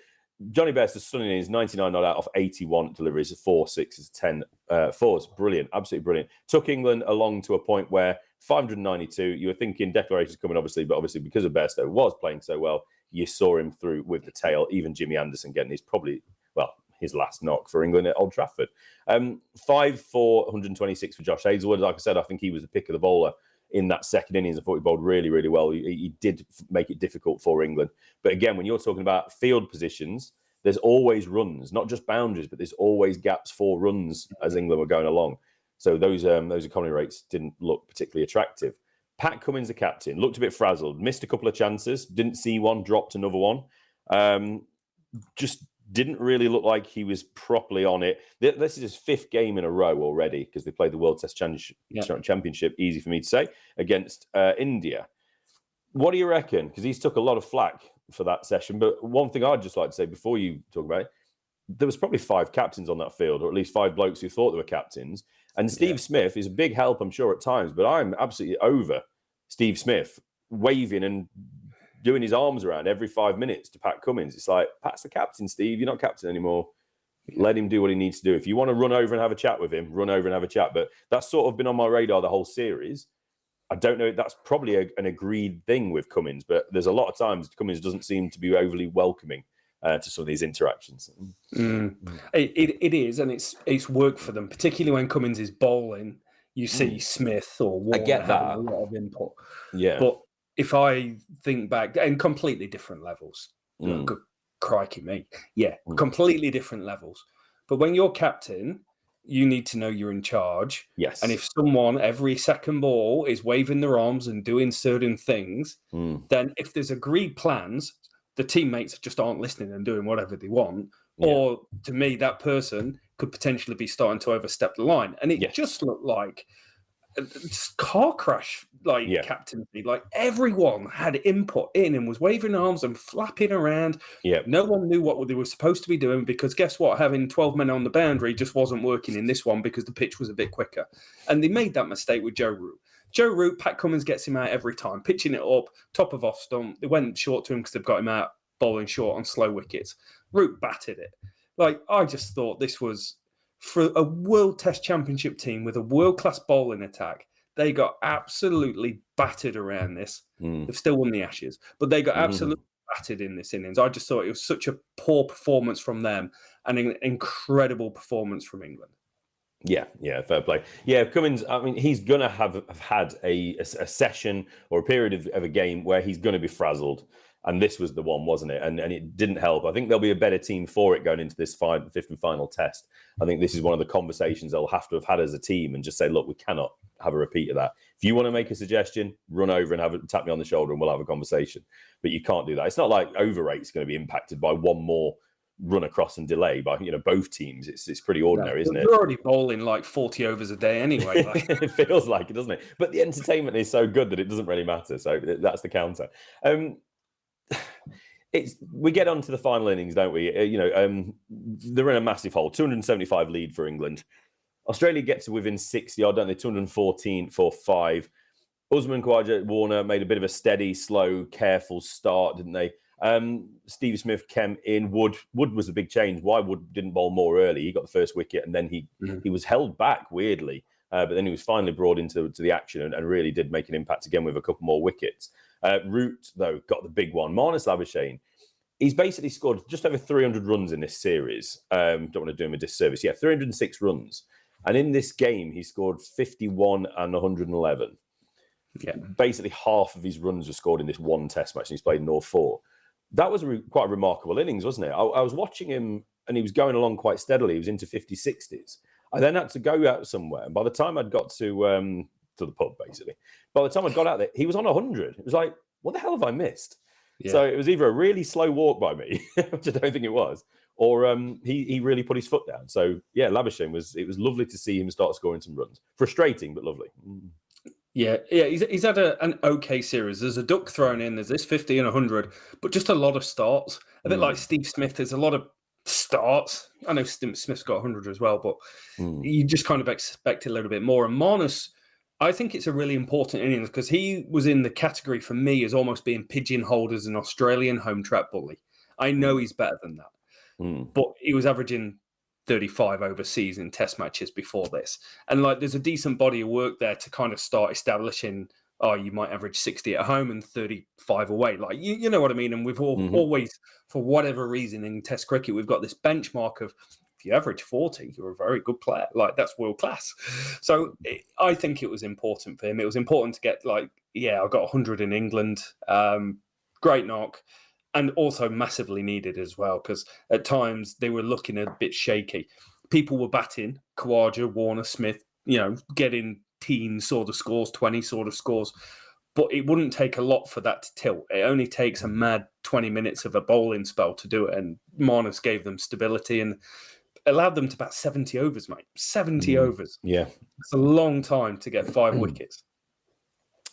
Johnny Bairstow stunning in his 99 not out off 81 deliveries, 4 6s, 10 4s. Brilliant, absolutely brilliant. Took England along to a point where 592, you were thinking declarations coming, obviously, but obviously because of Bairstow was playing so well, you saw him through with the tail. Even Jimmy Anderson getting his last knock for England at Old Trafford. 5 for 126 for Josh Hazlewood. Like I said, I think he was the pick of the bowler in that second innings. I thought he bowled really, really well. He did make it difficult for England. But again, when you're talking about field positions, there's always runs, not just boundaries, but there's always gaps for runs as England were going along. So those economy rates didn't look particularly attractive. Pat Cummins, the captain, looked a bit frazzled, missed a couple of chances, didn't see one, dropped another one. Just didn't really look like he was properly on it. This is his 5th game in a row already, because they played the World Test Championship, easy for me to say, against India. What do you reckon? Because he's took a lot of flack for that session. But one thing I'd just like to say before you talk about it, there was probably 5 captains on that field, or at least 5 blokes who thought they were captains. And Steve Smith is a big help, I'm sure, at times, but I'm absolutely over Steve Smith waving and doing his arms around every 5 minutes to Pat Cummins. It's like, Pat's the captain, Steve. You're not captain anymore. Let him do what he needs to do. If you want to run over and have a chat with him, run over and have a chat. But that's sort of been on my radar the whole series. I don't know. That's probably an agreed thing with Cummins, but there's a lot of times Cummins doesn't seem to be overly welcoming to some of these interactions. It is, and it's worked for them, particularly when Cummins is bowling. You see Smith or Warner having a lot of input. Yeah. But if I think back, and completely different levels. Good crikey me. Yeah, completely different levels. But when you're captain, you need to know you're in charge. Yes. And if someone every second ball is waving their arms and doing certain things, then if there's agreed plans, the teammates just aren't listening and doing whatever they want. Yeah. Or to me, that person could potentially be starting to overstep the line. And it just looked like a car crash, captaincy. Like everyone had input in and was waving arms and flapping around. Yeah. No one knew what they were supposed to be doing, because guess what? Having 12 men on the boundary just wasn't working in this one because the pitch was a bit quicker. And they made that mistake with Joe Root. Joe Root, Pat Cummins gets him out every time, pitching it up, top of off stump. They went short to him because they've got him out bowling short on slow wickets. Root batted it. I just thought this was, for a World Test Championship team with a world-class bowling attack, they got absolutely battered around this. They've still won the Ashes, but they got absolutely battered in this innings. I just thought it was such a poor performance from them and an incredible performance from England. Yeah, fair play. Yeah, Cummins, I mean, he's going to have had a session or a period of a game where he's going to be frazzled. And this was the one, wasn't it? And it didn't help. I think there'll be a better team for it going into this fifth and final test. I think this is one of the conversations they'll have to have had as a team and just say, look, we cannot have a repeat of that. If you want to make a suggestion, run over and tap me on the shoulder and we'll have a conversation. But you can't do that. It's not like overrate's going to be impacted by one more run across and delay by both teams. It's pretty ordinary, isn't it? You're already bowling like 40 overs a day anyway. It feels like it, doesn't it? But the entertainment is so good that it doesn't really matter. So that's the counter. We get on to the final innings, don't we? They're in a massive hole, 275 lead for England. Australia gets to within 60 odd, don't they? 214 for 5. Usman Khawaja Warner made a bit of a steady, slow, careful start, didn't they? Steve Smith came in. Wood was a big change. Why Wood didn't bowl more early? He got the first wicket, and then he was held back weirdly, but then he was finally brought into the action and really did make an impact again with a couple more wickets. Root, though, got the big one. Marnus Labuschagne, he's basically scored just over 300 runs in this series. Don't want to do him a disservice. Yeah, 306 runs. And in this game, he scored 51 and 111. Yeah, basically half of his runs were scored in this one test match, and he's played in all 4. That was quite a remarkable innings, wasn't it? I was watching him, and he was going along quite steadily. He was into 50s, 60s. I then had to go out somewhere, and by the time I'd got to the pub, basically, by the time I got out there, he was on 100. It was like, what the hell have I missed? Yeah. So it was either a really slow walk by me, which I don't think it was, or he really put his foot down. So yeah, Labuschagne it was lovely to see him start scoring some runs. Frustrating, but lovely. Yeah, he's had an okay series. There's a duck thrown in. There's this 50 and 100, but just a lot of starts. A bit like Steve Smith. There's a lot of starts. I know Smith's got 100 as well, but you just kind of expect a little bit more. And Marnus, I think it's a really important innings because he was in the category for me as almost being pigeonholed as an Australian home trap bully. I know he's better than that, but he was averaging 35 overseas in test matches before this. And like, there's a decent body of work there to kind of start establishing, you might average 60 at home and 35 away. Like, you know what I mean? And we've always, for whatever reason in test cricket, we've got this benchmark of, if you average 40, you're a very good player. Like, that's world class. So I think it was important for him. It was important to get I got 100 in England. Great knock. And also massively needed as well, because at times they were looking a bit shaky. People were batting, Khawaja, Warner, Smith, getting teens sort of scores, 20 sort of scores. But it wouldn't take a lot for that to tilt. It only takes a mad 20 minutes of a bowling spell to do it. And Marnus gave them stability and allowed them to bat 70 overs, mate. 70 overs. Yeah. It's a long time to get 5 wickets.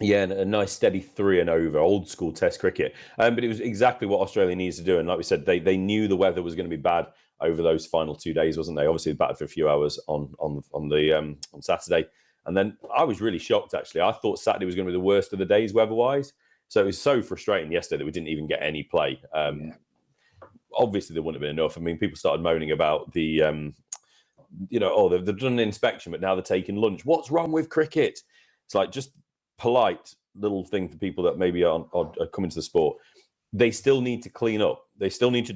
Yeah, and a nice steady 3 and over, old school test cricket. But it was exactly what Australia needs to do. And like we said, they knew the weather was going to be bad over those final 2 days, wasn't they? Obviously, they batted for a few hours on Saturday. And then I was really shocked, actually. I thought Saturday was going to be the worst of the days weather-wise. So it was so frustrating yesterday that we didn't even get any play. Obviously, there wouldn't have been enough. I mean, people started moaning about the, they've done an inspection, but now they're taking lunch. What's wrong with cricket? It's like just polite little thing for people that maybe are coming to the sport. They still need to clean up. They still need to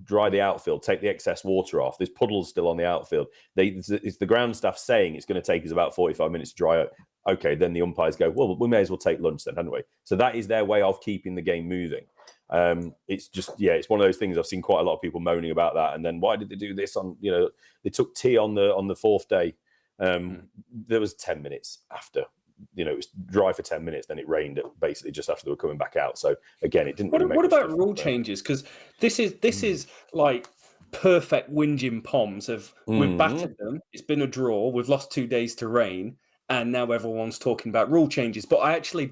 dry the outfield, take the excess water off. There's puddles still on the outfield. It's the ground staff saying it's going to take us about 45 minutes to dry up. Okay, then the umpires go, well, we may as well take lunch then, haven't we? So that is their way of keeping the game moving. It's just, it's one of those things. I've seen quite a lot of people moaning about that. And then why did they do this on, they took tea on the 4th day. There was 10 minutes after. It was dry for 10 minutes, then it rained basically just after they were coming back out. So again, it didn't. What about rule changes? Because this is like perfect whinging Poms of we've battered them. It's been a draw. We've lost 2 days to rain, and now everyone's talking about rule changes. But I actually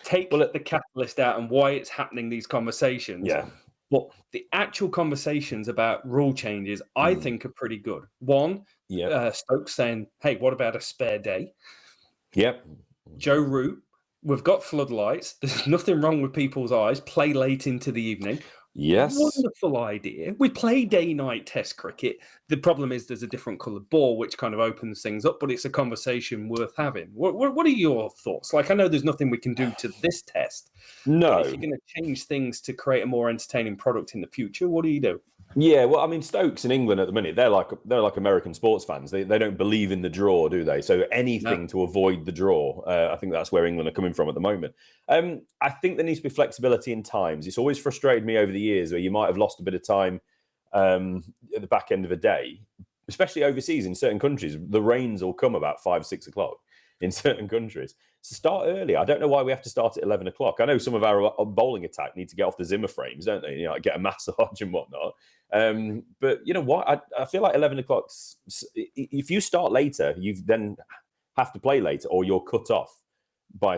take the catalyst out and why it's happening. These conversations. Yeah. But the actual conversations about rule changes, I think, are pretty good. One, Stokes saying, "Hey, what about a spare day?" Yep. Joe Root, we've got floodlights. There's nothing wrong with people's eyes. Play late into the evening. Yes. Wonderful idea. We play day-night test cricket. The problem is there's a different coloured ball, which kind of opens things up, but it's a conversation worth having. What are your thoughts? Like, I know there's nothing we can do to this test. No. But if you're going to change things to create a more entertaining product in the future, what do you do? Yeah, well, I mean, Stokes in England at the minute, they're like American sports fans. They don't believe in the draw, do they? So anything to avoid the draw. I think that's where England are coming from at the moment. I think there needs to be flexibility in times. It's always frustrated me over the years where you might have lost a bit of time at the back end of a day, especially overseas in certain countries. The rains will come about 5, 6 o'clock in certain countries. So start early. I don't know why we have to start at 11 o'clock. I know some of our bowling attack need to get off the Zimmer frames, don't they? Get a massage and whatnot. But you know what? I feel like 11 o'clock, if you start later, you then have to play later or you're cut off by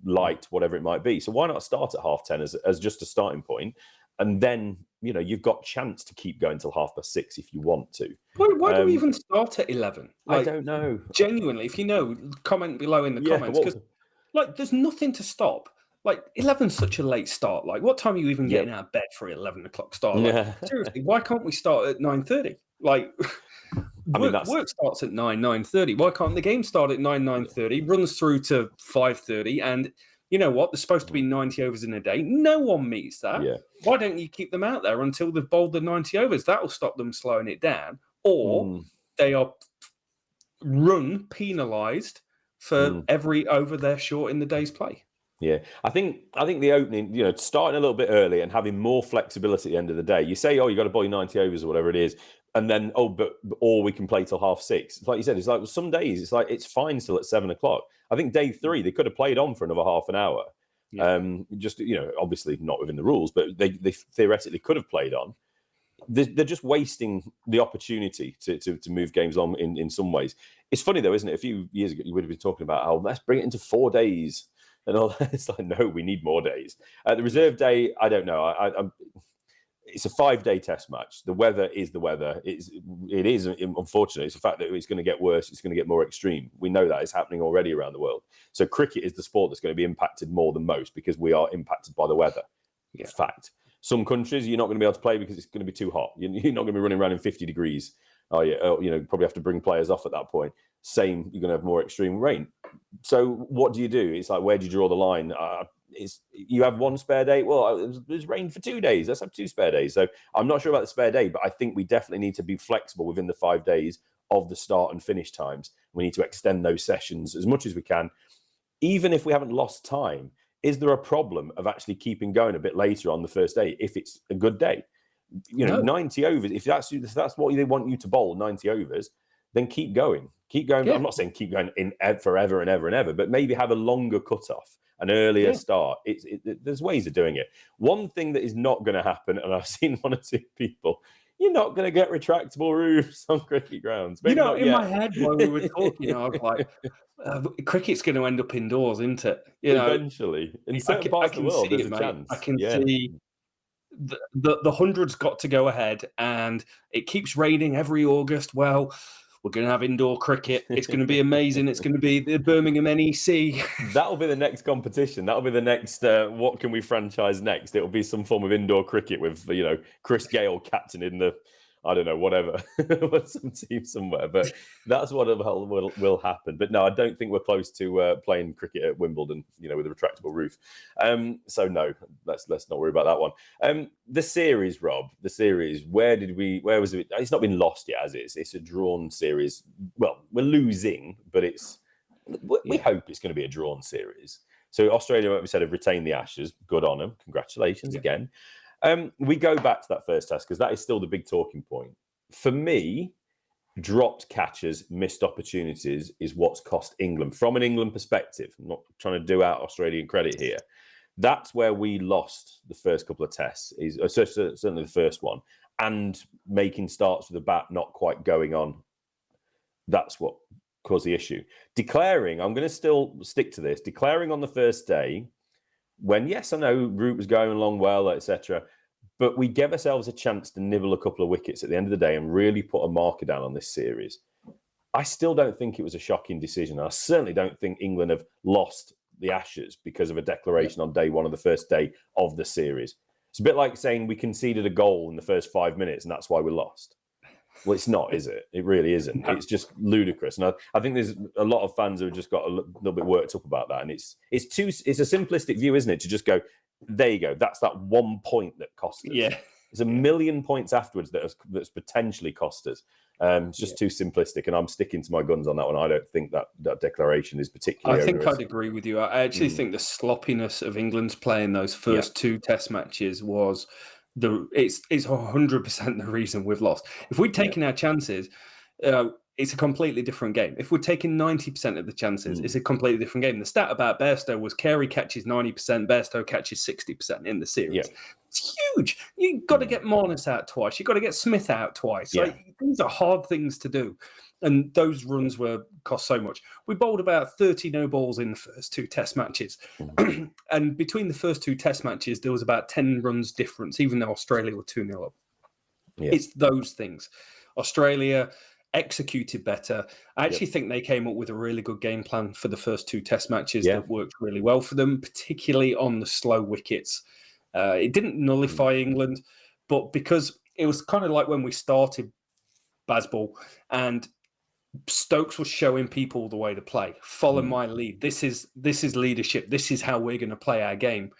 light, whatever it might be. So why not start at 10:30 as just a starting point? And then, you've got chance to keep going till 6:30 if you want to. Why do we even start at 11? I don't know. Genuinely, if you know, comment below in the comments. Because, there's nothing to stop. 11's such a late start. What time are you even getting out of bed for an 11 o'clock start? Seriously, why can't we start at 9:30? Work starts at 9:30. Why can't the game start at 9:30, runs through to 5:30, and you know what? There's supposed to be 90 overs in a day. No one meets that. Yeah. Why don't you keep them out there until they've bowled the 90 overs? That will stop them slowing it down. Or they are penalised for every over they're short in the day's play. Yeah, I think the opening, starting a little bit early and having more flexibility at the end of the day. You say, you got to bowl 90 overs or whatever it is, and then or we can play till 6:30. It's like you said, it's like some days it's fine still at 7 o'clock. I think day 3 they could have played on for another half an hour. Yeah. Obviously not within the rules, but they theoretically could have played on. They're just wasting the opportunity to move games on in some ways. It's funny though, isn't it? A few years ago, you would have been talking about let's bring it into 4 days. And all that. It's like, no, we need more days. The reserve day, I don't know. It's a 5-day test match. The weather is the weather. It is unfortunate. It's the fact that it's going to get worse. It's going to get more extreme. We know that is happening already around the world. So cricket is the sport that's going to be impacted more than most because we are impacted by the weather. Yeah. Fact. Some countries you're not going to be able to play because it's going to be too hot. You're not going to be running around in 50 degrees. Oh yeah, probably have to bring players off at that point. Same, you're going to have more extreme rain. So what do you do? It's like, where do you draw the line? You have 1 spare day. Well, there's rain for 2 days. Let's have 2 spare days. So I'm not sure about the spare day, but I think we definitely need to be flexible within the 5 days of the start and finish times. We need to extend those sessions as much as we can. Even if we haven't lost time, is there a problem of actually keeping going a bit later on the first day if it's a good day? 90 overs, if that's what they want you to bowl, 90 overs, then keep going. Keep going. Yeah. I'm not saying keep going in forever and ever and ever, but maybe have a longer cutoff, an earlier start. There's ways of doing it. One thing that is not going to happen, and I've seen 1 or 2 people, you're not going to get retractable roofs on cricket grounds. Maybe in my head while we were talking, I was like, cricket's going to end up indoors, isn't it? Eventually. In certain parts of the world, there's a chance. I can see the hundreds got to go ahead, and it keeps raining every August. Well, we're going to have indoor cricket. It's going to be amazing. It's going to be the Birmingham NEC. That'll be the next competition. That'll be the next, what can we franchise next? It'll be some form of indoor cricket with, Chris Gale captain in the, I don't know, whatever, some team somewhere. But that's what will happen. But no, I don't think we're close to playing cricket at Wimbledon, with a retractable roof. So no, let's not worry about that one. The series, Rob, where was it? It's not been lost yet, as it's a drawn series. Well, we're losing, but we hope it's going to be a drawn series. So Australia, like we said, have retained the Ashes. Good on them. Congratulations again. We go back to that first test because that is still the big talking point. For me, dropped catches, missed opportunities is what's cost England. From an England perspective, I'm not trying to do out Australian credit here. That's where we lost the first couple of tests, certainly the first one, and making starts with the bat not quite going on. That's what caused the issue. Declaring, I'm going to still stick to this, declaring on the first day, when, yes, I know Root was going along well, etc., but we gave ourselves a chance to nibble a couple of wickets at the end of the day and really put a marker down on this series. I still don't think it was a shocking decision. I certainly don't think England have lost the Ashes because of a declaration on day 1 of the first day of the series. It's a bit like saying we conceded a goal in the first 5 minutes and that's why we lost. Well, it's not, is it? It really isn't. It's just ludicrous. And I think there's a lot of fans who have just got a little bit worked up about that. And it's a simplistic view, isn't it? To just go, there you go. That's that 1 point that cost us. Yeah. There's a million points afterwards that's potentially cost us. It's just too simplistic, and I'm sticking to my guns on that one. I don't think that declaration is particularly onerous. I'd agree with you. I actually think the sloppiness of England's play in those first two Test matches was it's 100% the reason we've lost. If we'd taken our chances, it's a completely different game. If we're taking 90% of the chances, it's a completely different game. The stat about Bairstow was Carey catches 90%, Bairstow catches 60% in the series. Yeah. It's huge. You've got to get Marnus out twice. You've got to get Smith out twice. Yeah. Like, these are hard things to do. And those runs cost so much. We bowled about 30 no balls in the first two Test matches. And between the first two Test matches, there was about 10 runs difference, even though Australia were 2-0 up. Yeah. It's those things. Australia executed better. I actually think they came up with a really good game plan for the first two Test matches that worked really well for them, particularly on the slow wickets. It didn't nullify England, but because it was kind of like when we started Bazball and Stokes was showing people the way to play. Follow my lead. This is leadership. This is how we're going to play our game.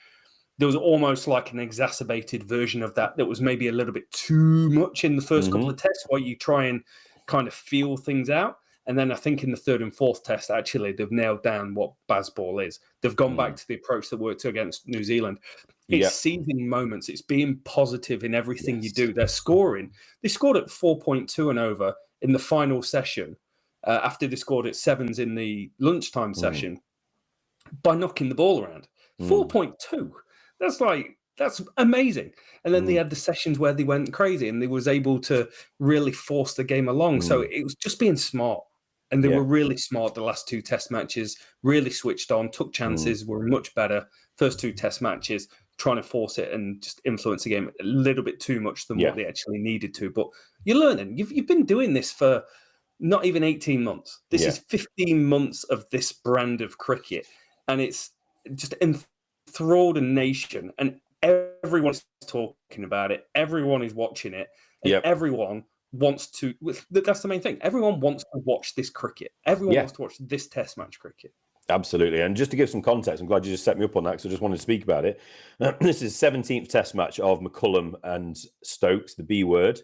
There was almost like an exacerbated version of that was maybe a little bit too much in the first couple of tests, where you try and kind of feel things out. And then I think in the third and fourth test, actually, they've nailed down what Bazball is. They've gone back to the approach that worked against New Zealand. It's seizing moments. It's being positive in everything you do. They're scoring. They scored at 4.2 and over in the final session after they scored at sevens in the lunchtime session by knocking the ball around. 4.2. That's amazing. And then they had the sessions where they went crazy and they was able to really force the game along. So it was just being smart. And they were really smart the last two Test matches, really switched on, took chances, were much better. First two Test matches, trying to force it and just influence the game a little bit too much than what they actually needed to. But you're learning. You've been doing this for not even 18 months. This is 15 months of this brand of cricket. And it's just enthralled a nation. And everyone's talking about it. Everyone is watching it. And everyone wants to. That's the main thing. Everyone wants to watch this cricket. Everyone wants to watch this Test match cricket. Absolutely. And just to give some context, I'm glad you just set me up on that because I just wanted to speak about it. This is 17th Test match of McCullum and Stokes, the B word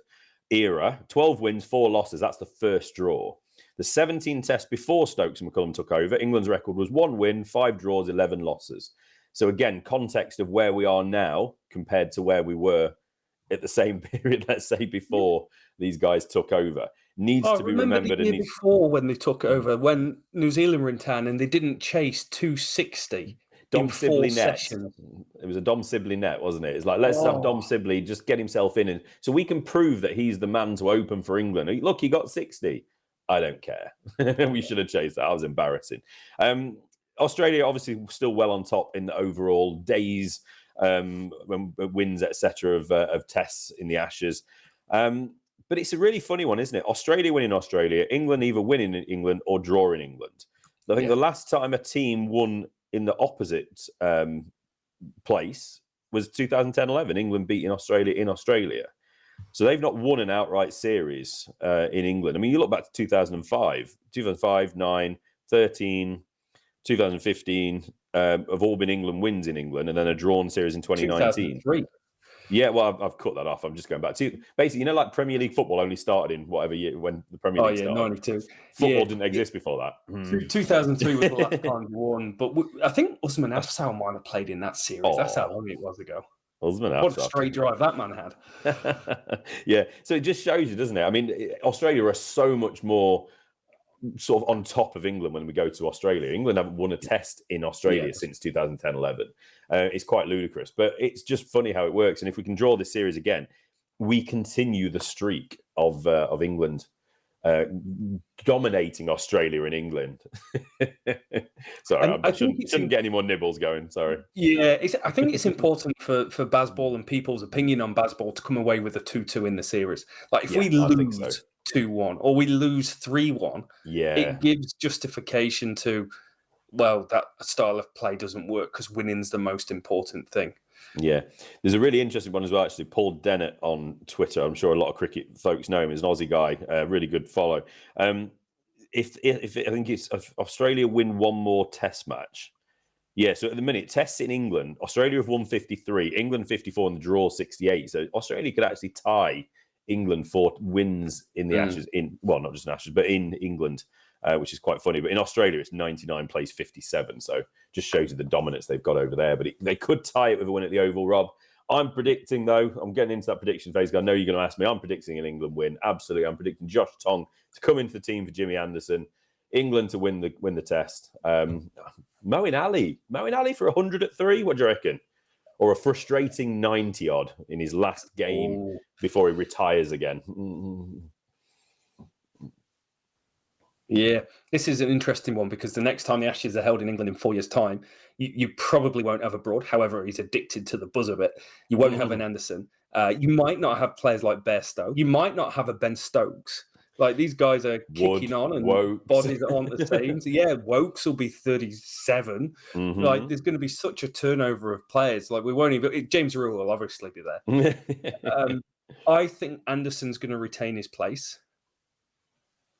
era. 12 wins, 4 losses. That's the first draw. The 17 Test before Stokes and McCullum took over, England's record was 1 win, 5 draws, 11 losses. So again, context of where we are now compared to where we were at the same period, let's say, before these guys took over, needs to be remembered. The year before, when they took over, when New Zealand were in town and they didn't chase 260 in 4 sessions. It was a Dom Sibley net, wasn't it? It's like, let's have Dom Sibley just get himself in, and so we can prove that he's the man to open for England. Look, he got 60. I don't care. We should have chased that. That was embarrassing. Australia obviously still well on top in the overall days, when wins, etc. of tests in the Ashes. But it's a really funny one, isn't it? Australia winning Australia, England either winning in England or drawing England. I think the last time a team won in the opposite place was 2010-11, England beating Australia in Australia. So they've not won an outright series in England. I mean, you look back to 2005, 9, 13, 2015 have all been England wins in England, and then a drawn series in 2019. 2003. Yeah, well, I've cut that off. I'm just going back to basically, like Premier League football only started in whatever year when the Premier League started. 92. Football didn't exist before that. 2003 was the last time we won, but I think Usman Afsal might have played in that series. That's how long it was ago. What a straight drive that man had. Yeah, so it just shows you, doesn't it? I mean, Australia are so much more sort of on top of England when we go to Australia. England haven't won a test in Australia since 2010-11. It's quite ludicrous, but it's just funny how it works. And if we can draw this series again, we continue the streak of England dominating Australia in England. Sorry, I shouldn't get any more nibbles going. Sorry. Yeah, I think it's important for Bazball and people's opinion on Bazball to come away with a 2-2 in the series. Like if we lose 2-1 or we lose 3-1, it gives justification to, well, that style of play doesn't work because winning's the most important thing. Yeah. There's a really interesting one as well, actually. Paul Dennett on Twitter. I'm sure a lot of cricket folks know him. He's an Aussie guy, really good follow. If I think it's if Australia win one more test match, Yeah, so at the minute, tests in England, Australia have won 53, England 54, and the draw 68. So Australia could actually tie England for wins in the Ashes, not just in Ashes, but in England, which is quite funny. But in Australia, it's 99 plays 57. So just shows you the dominance they've got over there. But they could tie it with a win at the Oval, Rob. I'm predicting, though, I'm getting into that prediction phase. I know you're going to ask me. I'm predicting an England win. Absolutely. I'm predicting Josh Tong to come into the team for Jimmy Anderson. England to win the test. Moeen Ali for 100 at 3. What do you reckon? Or a frustrating 90 odd in his last game before he retires again. Yeah, this is an interesting one because the next time the Ashes are held in England in 4 years' time, you probably won't have a Broad. However, he's addicted to the buzz of it. You won't have an Anderson. You might not have players like Bairstow. You might not have a Ben Stokes. Like, these guys are kicking on and Wokes. bodies aren't the same. So, yeah, Wokes will be 37. Like, there's going to be such a turnover of players. Like, we won't even... James Rule will obviously be there. I think Anderson's going to retain his place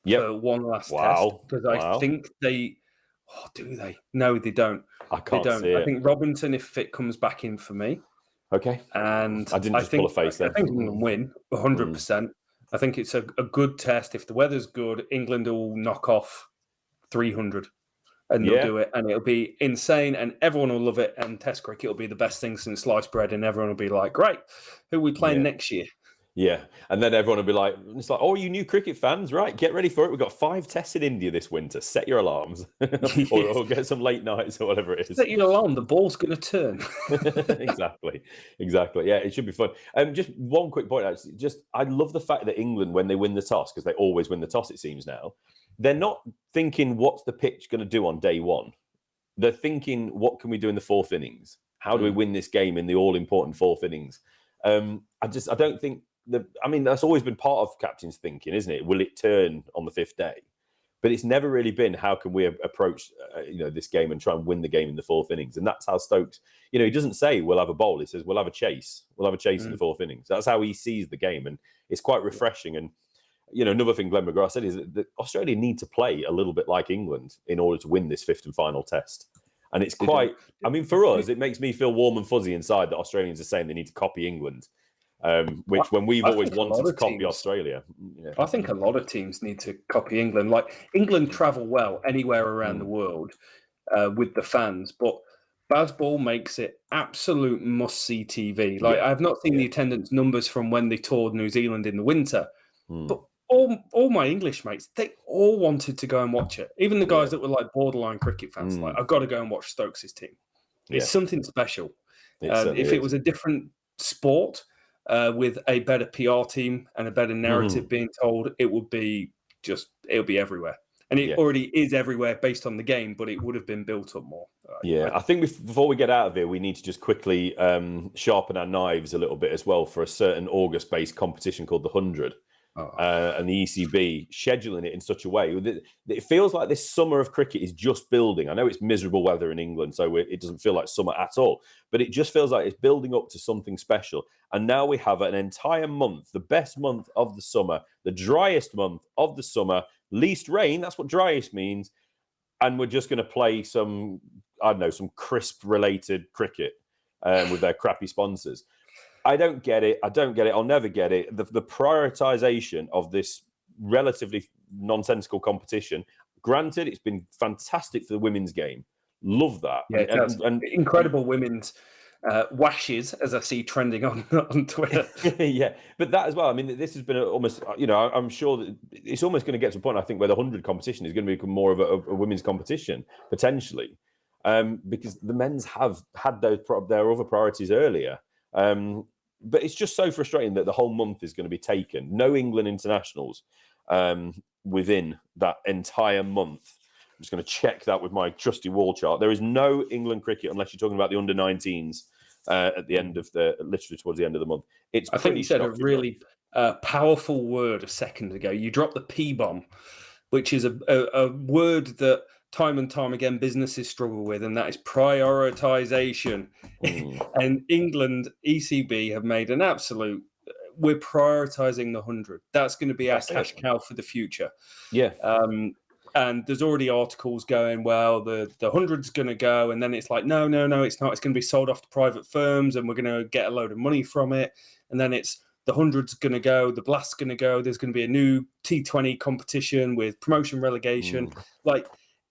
for one last test. Because I think they... Oh, do they? No, they don't. I can't see it. I think Robinson, if fit, comes back in for me. Okay. And I didn't just pull a face there. I think England win 100%. I think it's a good test. If the weather's good, England will knock off 300 and they'll do it. And it'll be insane and everyone will love it. And Test cricket will be the best thing since sliced bread. And everyone will be like, great, who are we playing next year? Yeah. And then everyone will be like, it's like, oh, you new cricket fans, right? Get ready for it. We've got 5 tests in India this winter. Set your alarms or get some late nights or whatever it is. Set your alarm. The ball's going to turn. Exactly. Yeah, it should be fun. Just one quick point, actually. I love the fact that England, when they win the toss, because they always win the toss, it seems now, they're not thinking, what's the pitch going to do on day one? They're thinking, what can we do in the 4th innings? How do we win this game in the all-important 4th innings? I don't think... that's always been part of captain's thinking, isn't it? Will it turn on the 5th day? But it's never really been, how can we approach this game and try and win the game in the 4th innings? And that's how Stokes, he doesn't say we'll have a bowl. He says we'll have a chase. We'll have a chase in the 4th innings. That's how he sees the game. And it's quite refreshing. And, another thing Glenn McGrath said is that Australia need to play a little bit like England in order to win this 5th and final test. And it's quite, for us, it makes me feel warm and fuzzy inside that Australians are saying they need to copy England. Which when we've always wanted to copy Australia. Yeah. I think a lot of teams need to copy England. Like, England travel well anywhere around the world with the fans, but Bazball makes it absolute must-see TV. Like, I've not seen the attendance numbers from when they toured New Zealand in the winter, but all my English mates, they all wanted to go and watch it. Even the guys that were like borderline cricket fans, like, I've got to go and watch Stokes' team. It's something special. If it was a different sport, with a better PR team and a better narrative being told, it would be everywhere. And it already is everywhere based on the game, but it would have been built up more. I think before we get out of here, we need to just quickly sharpen our knives a little bit as well for a certain August-based competition called the 100. And the ECB scheduling it in such a way that it feels like this summer of cricket is just building. I know it's miserable weather in England, so it doesn't feel like summer at all, but it just feels like it's building up to something special. And now we have an entire month, the best month of the summer, the driest month of the summer, least rain. That's what driest means. And we're just going to play some crisp related cricket with their crappy sponsors. I don't get it. I'll never get it. The prioritization of this relatively nonsensical competition. Granted, it's been fantastic for the women's game. Love that. Yeah, and incredible women's washes, as I see trending on Twitter. Yeah, but that as well. I mean, this has been almost, I'm sure that it's almost going to get to a point, I think, where the 100 competition is going to become more of a women's competition, potentially, because the men's have had their other priorities earlier. But it's just so frustrating that the whole month is going to be taken. No England internationals within that entire month. I'm just going to check that with my trusty wall chart. There is no England cricket unless you're talking about the under-19s at the end of literally towards the end of the month. I think you said a really powerful word a second ago. You dropped the P-bomb, which is a word that time and time again businesses struggle with, and that is prioritization. And England, ECB, have made an absolute... We're prioritizing the 100. That's going to be our cash cow for the future. Yeah. And there's already articles going, well, the 100's going to go. And then it's like, no, it's not. It's going to be sold off to private firms and we're going to get a load of money from it. And then it's the 100's going to go, the Blast's going to go. There's going to be a new T20 competition with promotion relegation. Like,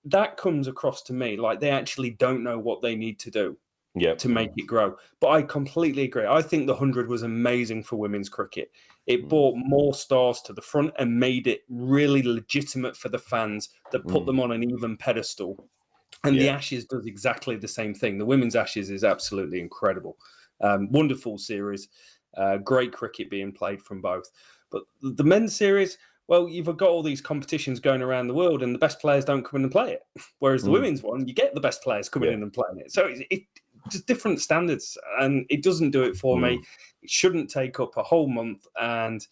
that comes across to me like they actually don't know what they need to do to make it grow. But I completely agree. I think the 100 was amazing for women's cricket. It brought more stars to the front and made it really legitimate for the fans that put them on an even pedestal. And the Ashes does exactly the same thing. The women's Ashes is absolutely incredible. Wonderful series. Great cricket being played from both. But the men's series, well, you've got all these competitions going around the world and the best players don't come in and play it. Whereas the women's one, you get the best players coming in and playing it. So it's just different standards and it doesn't do it for me. It shouldn't take up a whole month and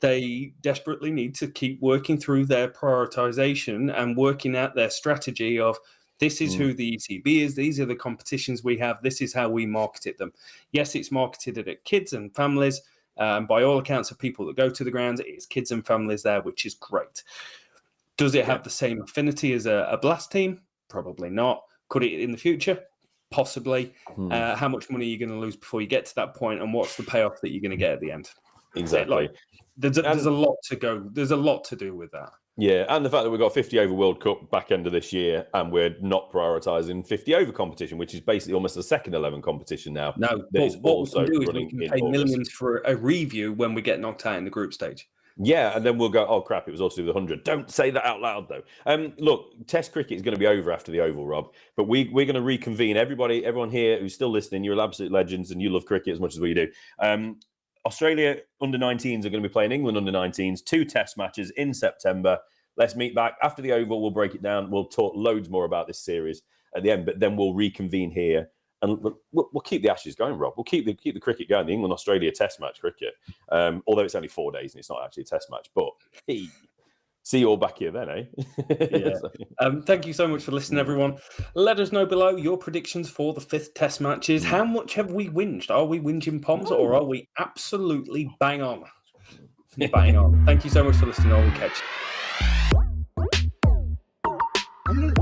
they desperately need to keep working through their prioritization and working out their strategy of this is who the ECB is. These are the competitions we have. This is how we marketed them. Yes, it's marketed at kids and families. By all accounts of people that go to the grounds, it's kids and families there, which is great. Does it have the same affinity as a Blast team? Probably not. Could it in the future? Possibly. How much money are you going to lose before you get to that point, and what's the payoff that you're going to get at the end? Exactly. Like, there's a lot to go. There's a lot to do with that. Yeah, and the fact that we've got 50 over World Cup back end of this year, and we're not prioritising 50 over competition, which is basically almost a second 11 competition now. No, what we can do is we can pay millions for a review when we get knocked out in the group stage. Yeah, and then we'll go, oh, crap, it was also the 100. Don't say that out loud, though. Look, Test cricket is going to be over after the Oval, Rob, but we're going to reconvene. Everyone here who's still listening, you're absolute legends and you love cricket as much as we do. Australia under-19s are going to be playing England under-19s, 2 Test matches in September. Let's meet back after the Oval. We'll break it down. We'll talk loads more about this series at the end, but then we'll reconvene here. And we'll keep the Ashes going, Rob. We'll keep the cricket going, the England-Australia Test match cricket. Although it's only 4 days and it's not actually a Test match. But hey, see you all back here then, eh? Yeah. Thank you so much for listening, everyone. Let us know below your predictions for the 5th Test matches. How much have we whinged? Are we whinging Poms or are we absolutely bang on? Bang on. Thank you so much for listening. I will catch you.